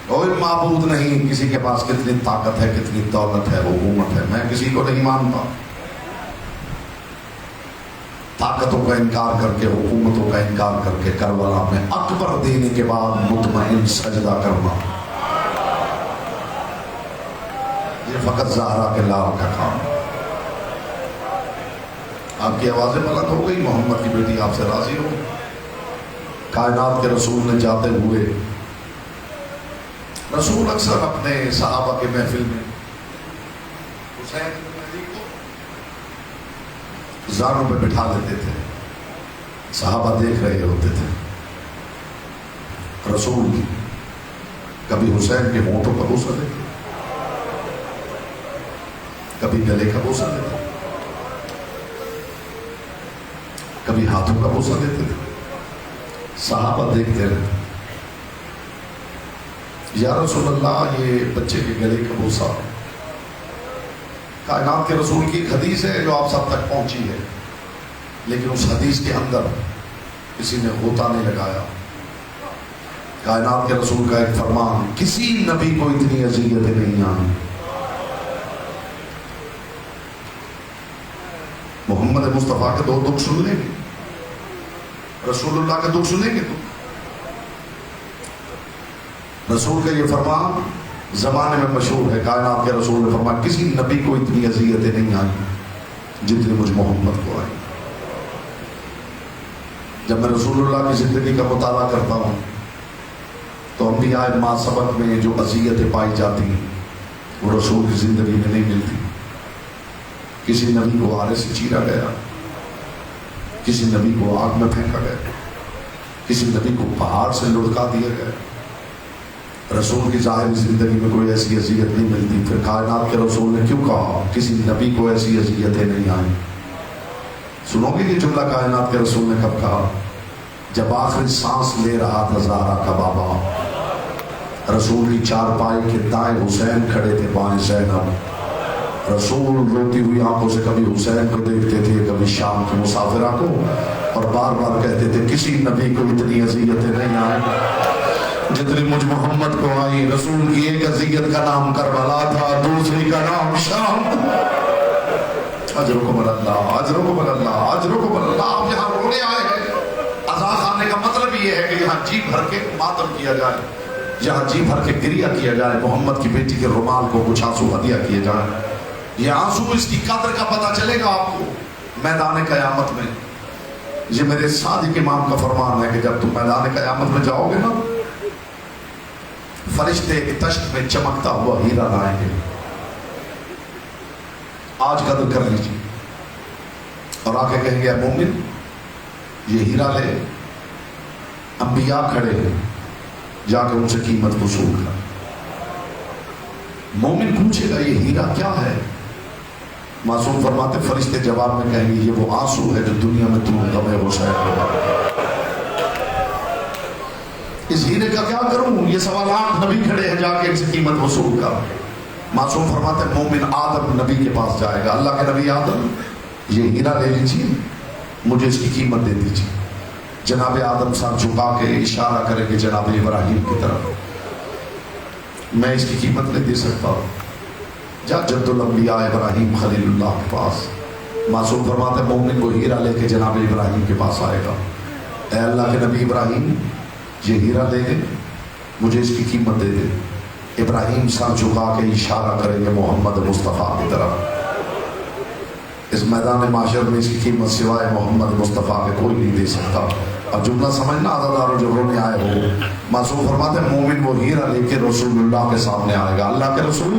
کوئی معبود نہیں، کسی کے پاس کتنی طاقت ہے، کتنی دولت ہے، حکومت ہے، میں کسی کو نہیں مانتا۔ طاقتوں کا انکار کر کے، حکومتوں کا انکار کر کے کربلا میں اکبر دینے کے بعد مطمئن سجدہ کرنا، یہ فقط زہرا کے لال کا کام۔ آپ کی آوازیں بلند ہو گئی، محمد کی بیٹی آپ سے راضی ہو؟ کائنات کے رسول نے جاتے ہوئے، رسول اکثر اپنے صحابہ کے محفل میں حسین کو زانوں پہ بٹھا لیتے تھے، صحابہ دیکھ رہے ہوتے تھے۔ رسول کبھی حسین کے ہونٹوں کا بوسہ دیتے، کبھی گلے کا بوسہ دیتے، کبھی ہاتھوں کا بوسہ دیتے تھے۔ صحابہ دیکھتے رہتے، یا رسول اللہ یہ بچے کے گلے کا بوسہ۔ کائنات کے رسول کی ایک حدیث ہے جو آپ سب تک پہنچی ہے، لیکن اس حدیث کے اندر کسی نے غوطہ نہیں لگایا۔ کائنات کے رسول کا ایک فرمان، کسی نبی کو اتنی اذیتیں نہیں آئیں۔ محمد مصطفیٰ کے دو دکھ سن لیں گے، رسول اللہ کے دکھ سنیں گے تو رسول کا یہ فرمان زمانے میں مشہور ہے۔ کائنات کے رسول نے فرمایا کسی نبی کو اتنی اذیتیں نہیں آئیں جتنی مجھ محمد کو آئی۔ جب میں رسول اللہ کی زندگی کا مطالعہ کرتا ہوں تو انبیاء ما سبق میں جو اذیتیں پائی جاتی ہیں وہ رسول کی زندگی میں نہیں ملتی۔ کسی نبی کو آرے سے چیرا گیا، کسی نبی کو آگ میں پھینکا گیا، کسی نبی کو پہاڑ سے لڑکا دیا گیا۔ رسول کی ظاہری زندگی میں کوئی ایسی اذیت نہیں ملتی۔ پھر کائنات کے رسول نے کیوں کہا کسی نبی کو ایسی اذیتیں نہیں آئیں؟ سنو گے یہ جملہ کائنات کے رسول نے کب کہا؟ جب آخری سانس لے رہا تھا زہرا کا بابا، رسول کی چارپائی کے دائیں حسین کھڑے تھے، بائیں زینب۔ رسول روتی ہوئی آنکھوں سے کبھی حسین کو دیکھتے تھے، کبھی شام کے مسافرہ کو، اور بار بار کہتے تھے کسی نبی کو اتنی اذیتیں نہیں آئیں جتنی مجھ محمد کو آئی۔ رسول کی ایک اذیت کا نام کربلا تھا، دوسری کا نام شام۔ اجرکم اللہ، اجرکم اللہ، اجرکم اللہ۔ آپ یہاں رونے آئے ہیں، عزا خانے کا مطلب یہ ہے کہ یہاں جی بھر کے ماتم کیا جائے، یہاں جی بھر کے گریہ کیا جائے، محمد کی بیٹی کے رومال کو کچھ آنسو ہدیہ کیے جائیں۔ یہ آنسو اس کی قدر کا پتہ چلے گا آپ کو میدان قیامت میں۔ یہ میرے صادق امام کا فرمان ہے کہ جب تم میدان قیامت میں جاؤ گے نا، فرشتے ایک تشت میں چمکتا ہوا ہیرا لائیں گے۔ آج قدر کر لیجیے، اور آ کے کہیں گے اے مومن یہ ہیرا لے۔ انبیاء کھڑے ہیں، جا کے ان سے قیمت وصول کر۔ مومن پوچھے گا یہ ہیرا کیا ہے؟ معصوم فرماتے فرشتے جواب میں کہیں گے یہ وہ آنسو ہے جو دنیا میں تم غم حسین ہوا۔ اس ہیرے کا کیا کروں؟ یہ سوالات نبی کھڑے ہیں، جا کے ان سے قیمت وصول کر۔ معصوم فرماتے مومن آدم نبی کے پاس جائے گا، اللہ کے نبی آدم یہ ہیرا لے لیجیے، مجھے اس کی قیمت دے دیجیے۔ جناب آدم سر جھکا کے اشارہ کریں گے جناب ابراہیم کی طرف، میں اس کی قیمت نہیں دے سکتا۔ جا جد الانبیاء ابراہیم خلیل اللہ کے پاس۔ معصوم فرماتے مومن کو ہیرا لے کے جناب ابراہیم کے پاس آئے گا، اے اللہ کے نبی ابراہیم یہ ہیرا لے گے، مجھے اس کی قیمت دے دے۔ ابراہیم سر جھکا کے اشارہ کریں گے محمد مصطفیٰ کی طرف۔ اس میدان معاشر میں اس کی قیمت سوائے محمد مصطفیٰ کے کوئی نہیں دے سکتا۔ اب جملہ سمجھنا عزادارو جو رونے آئے ہو۔ معصوم فرماتے ہیں مومن وہ ہیرا لے کے رسول اللہ کے سامنے آئے گا، اللہ کے رسول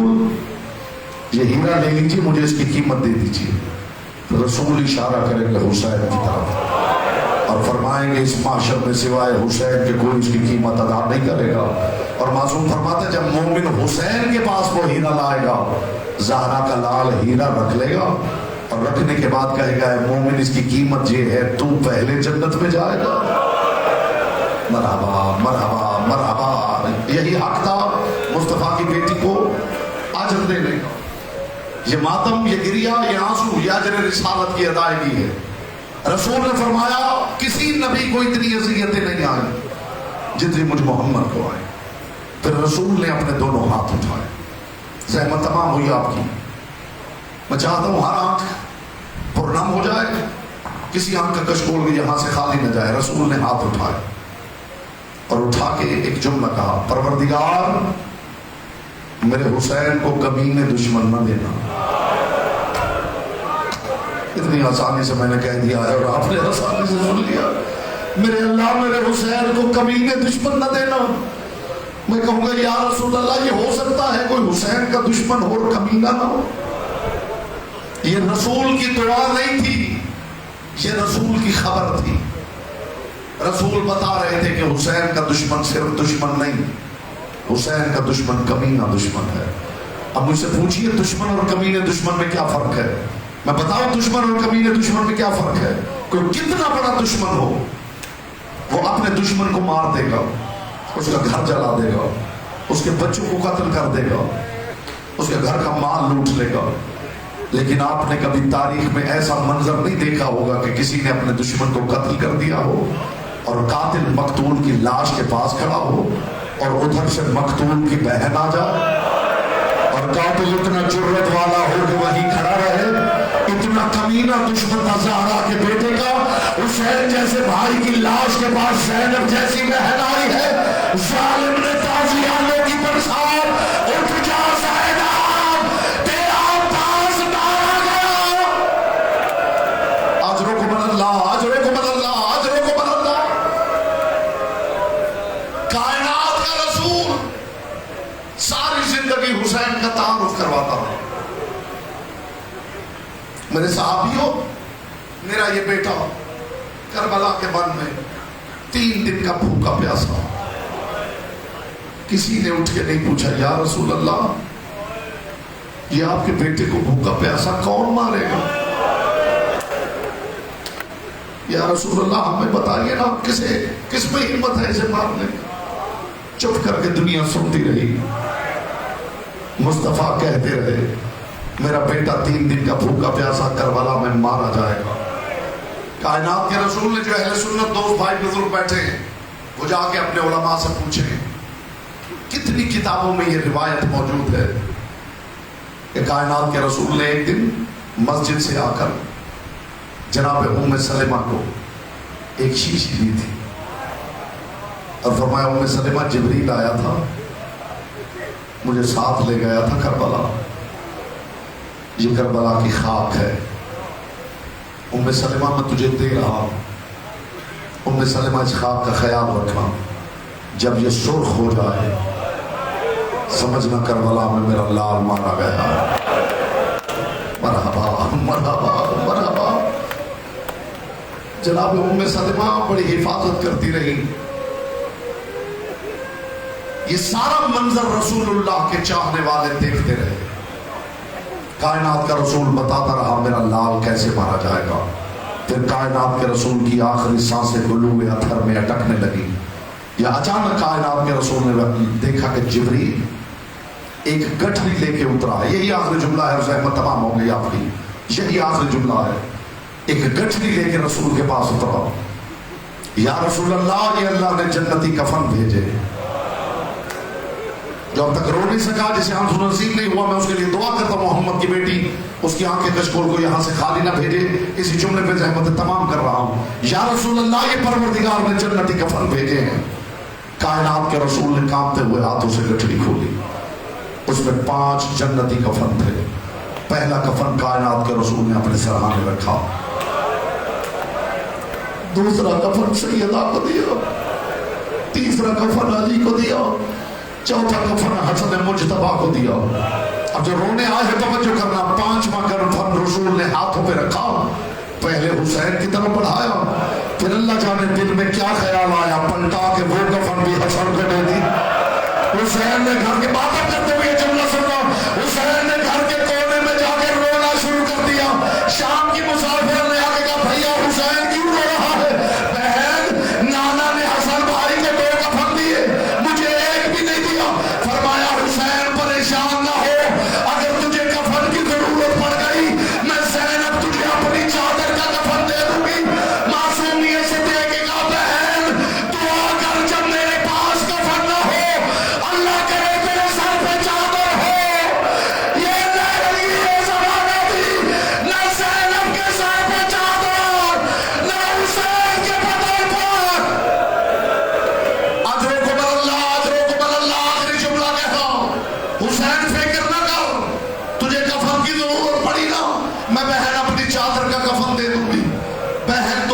یہ ہیرا لے لیجیے، مجھے اس کی قیمت دے دیجیے۔ رسول اشارہ کریں گے حسین کی طرف اور فرمائیں گے اس معاشر میں سوائے حسین کے کوئی اس کی قیمت ادا نہیں کرے گا۔ اور معصوم فرماتے ہیں جب مومن حسین کے پاس وہ ہیرا لائے گا، زہرا کا لال ہیرا رکھ لے گا اور رکھنے کے بعد کہے گا اے مومن اس کی قیمت یہ ہے، تو پہلے جنت میں جائے گا۔ مرحبا مرحبا مرحبا، یہی حق تھا مصطفیٰ کی بیٹی کو اجر دینے کا۔ یہ ماتم، یہ گریہ، یہ آنسو، یہ اجر رسالت کی ادائیگی ہے۔ رسول نے فرمایا کسی نبی کو اتنی اذیتیں نہیں آئیں جتنی مجھ محمد کو آئیں۔ پھر رسول نے اپنے دونوں ہاتھ اٹھائے. زحمت تمام ہوئی آپ کی. میں چاہتا ہوں ہر آنکھ پرنم ہو جائے, کسی آنکھ کا کشکول بھی یہاں سے خالی نہ جائے. رسول نے ہاتھ اٹھائے اور اٹھا کے ایک جملہ کہا, پروردگار میرے حسین کو کمینے دشمن نہ دینا. اتنی آسانی سے میں نے کہہ دیا ہے اور آپ نے آسانی سے سن لیا. میرے اللہ میرے حسین کو کمینے دشمن نہ دینا. میں کہوں گا یا رسول اللہ یہ ہو سکتا ہے کوئی حسین کا دشمن ہو اور کمینہ نہ ہو؟ یہ رسول کی دعا نہیں تھی, یہ رسول کی خبر تھی. رسول بتا رہے تھے کہ حسین کا دشمن صرف دشمن نہیں, حسین کا دشمن کمینہ دشمن ہے. اب مجھ سے پوچھئے دشمن اور کمینے دشمن میں کیا فرق ہے؟ میں بتاؤں دشمن اور کمینے دشمن میں کیا فرق ہے. کوئی کتنا بڑا دشمن ہو وہ اپنے دشمن کو مار دے گا, اس کا گھر جلا دے گا, اس کے بچوں کو قتل کر دے گا, اس کے گھر کا مال لوٹ لے گا. لیکن آپ نے کبھی تاریخ میں ایسا منظر نہیں دیکھا ہوگا کہ کسی نے اپنے دشمن کو قتل کر دیا ہو اور قاتل مقتول کی لاش کے پاس کھڑا ہو اور ادھر سے مقتول کی بہن آ جائے اور قاتل اتنا جرت والا ہو کہ وہیں کھڑا رہے. اتنا کمینہ دشمن تھا زہرا کے بیٹے کا. حسین جیسے بھائی کی لاش کے پاس زینب جیسی بہن آئی ہے. ظالم نے تازیانوں کی برسات, اٹھ جا زینب تیرا پاس مارا گیا. اجرکم من اللہ, اجرکم من اللہ, اجرکم من اللہ. کائنات کا رسول ساری زندگی حسین کا تعارف کرواتا ہے. میرے صحابیوں, میرا یہ بیٹا کربلا کے بن میں 3 دن کا بھوکا پیاسا. کسی نے اٹھ کے نہیں پوچھا یا رسول اللہ یہ آپ کے بیٹے کو بھوکا پیاسا کون مارے گا؟ یا رسول اللہ ہمیں بتائیے نا, کس میں ہمت ہے اسے مارنے کی؟ چپ کر کے دنیا سنتی رہی. مصطفیٰ کہتے رہے میرا بیٹا 3 دن کا بھوکا پیاسا کربلا میں مارا جائے گا. کائنات کے رسول نے جو اہل سنت دوست بھائی بزرگ بیٹھے ہیں وہ جا کے اپنے علماء سے پوچھیں. کتنی کتابوں میں یہ روایت موجود ہے کہ کائنات کے رسول نے ایک دن مسجد سے آ کر جناب ام سلمہ کو ایک شیشی دی تھی اور فرمایا ام سلمہ جبریل آیا تھا, مجھے ساتھ لے گیا تھا کربلا, یہ کربلا کی خاک ہے. ام سلمہ میں تجھے دے رہا ہوں. ام سلمہ اس خاک کا خیال رکھنا, جب یہ سرخ ہو جائے سمجھنا کربلا میں میرا لال مارا گیا. مرحبا مرحبا مرحبا. جناب ام سلمہ بڑی حفاظت کرتی رہی. یہ سارا منظر رسول اللہ کے چاہنے والے دیکھتے رہے. کائنات کا رسول بتاتا رہا میرا لال کیسے مارا جائے گا. پھر کائنات کے رسول کی آخری سانسیں گلوئے اتھر میں اٹکنے لگی. یا اچانک کائنات کے رسول نے دیکھا کہ جبریل ایک گٹھری لے کے اترا. یہی آخری جملہ ہے, زحمت تمام ہو گئی آپ کی, یہی آخری جملہ ہے. ایک گٹھری لے کے رسول کے پاس اترا. یا رسول اللہ یہ اللہ نے جنتی کفن بھیجے. جو اب تک رو نہیں سکا, جسے آنسو نصیب نہیں ہوا, میں اس کے لیے دعا کرتا ہوں محمد کی بیٹی اس کی آنکھیں کشکول کو یہاں سے خالی نہ بھیجے. اسی جملے پہ زحمت تمام کر رہا ہوں. یا رسول اللہ یہ پروردگار نے جنتی کفن بھیجے ہیں. کائنات کے رسول نے کانپتے ہوئے ہاتھوں سے گٹھڑی کھولی. اس میں 5 جنتی کفن تھے. پہلا کفن کائنات کے رسول نے اپنے سرہانے رکھا. دوسرا کفن سیدہ کو دیا. تیسرا کفن علی کو دیا. چوتھا کفن حسن مجتبیٰ کو دیا. اب جو رونے آئے توجہ کرنا, 5واں کفن رسول نے ہاتھوں پہ رکھا, پہلے حسین کی طرف بڑھایا, پھر اللہ جانے دل میں کیا خیال آیا, پلٹا کے وہ کفن بھی حسن کو دے دی. حسین نے گھر کے باتیں کرتے ہوئے یہ جملہ سنا. حسین نے گھر کے کونے میں جا کے رونا شروع کر دیا. شام کی مسافر نے آ کے کہا بھیا حسین کیوں رو رہا ہے؟ بہن نانا نے حسن بھائی کو 2 کفن دیے, مجھے ایک بھی نہیں دیا. فرمایا حسین پریشان نہ ہو, اگر تجھے کفن کی ضرورت پڑ گئی میں زینب تجھے اپنی چادر کا کفن دے دوں گی. معصومیت سے دیکھے گا بہن دعا کر, جب میرے پاس کفن نہ ہو اللہ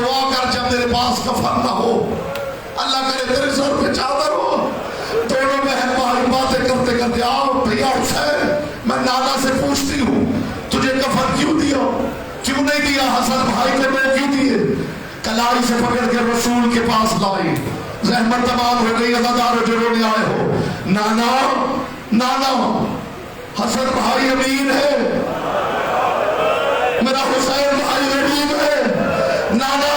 دعا کر جب میرے پاس کفن نہ ہو، اللہ کرے تیرے سر پہ چادر ہو۔ دونوں بہن بھائی باتیں کرتے کرتے آؤ بھیا حسین، میں نانا سے پوچھتی ہوں تجھے کفن کیوں دیا، کیوں نہیں دیا؟ حسن بھائی نے میں کیوں دیے؟ کلائی سے پکڑ کے رسول کے پاس لائی، زحمت تمام ہو گئی، عزادار جو رونے آئے ہو، نانا نانا حسن بھائی امین ہے، میرا حسین بھائی غریب ہے، نانا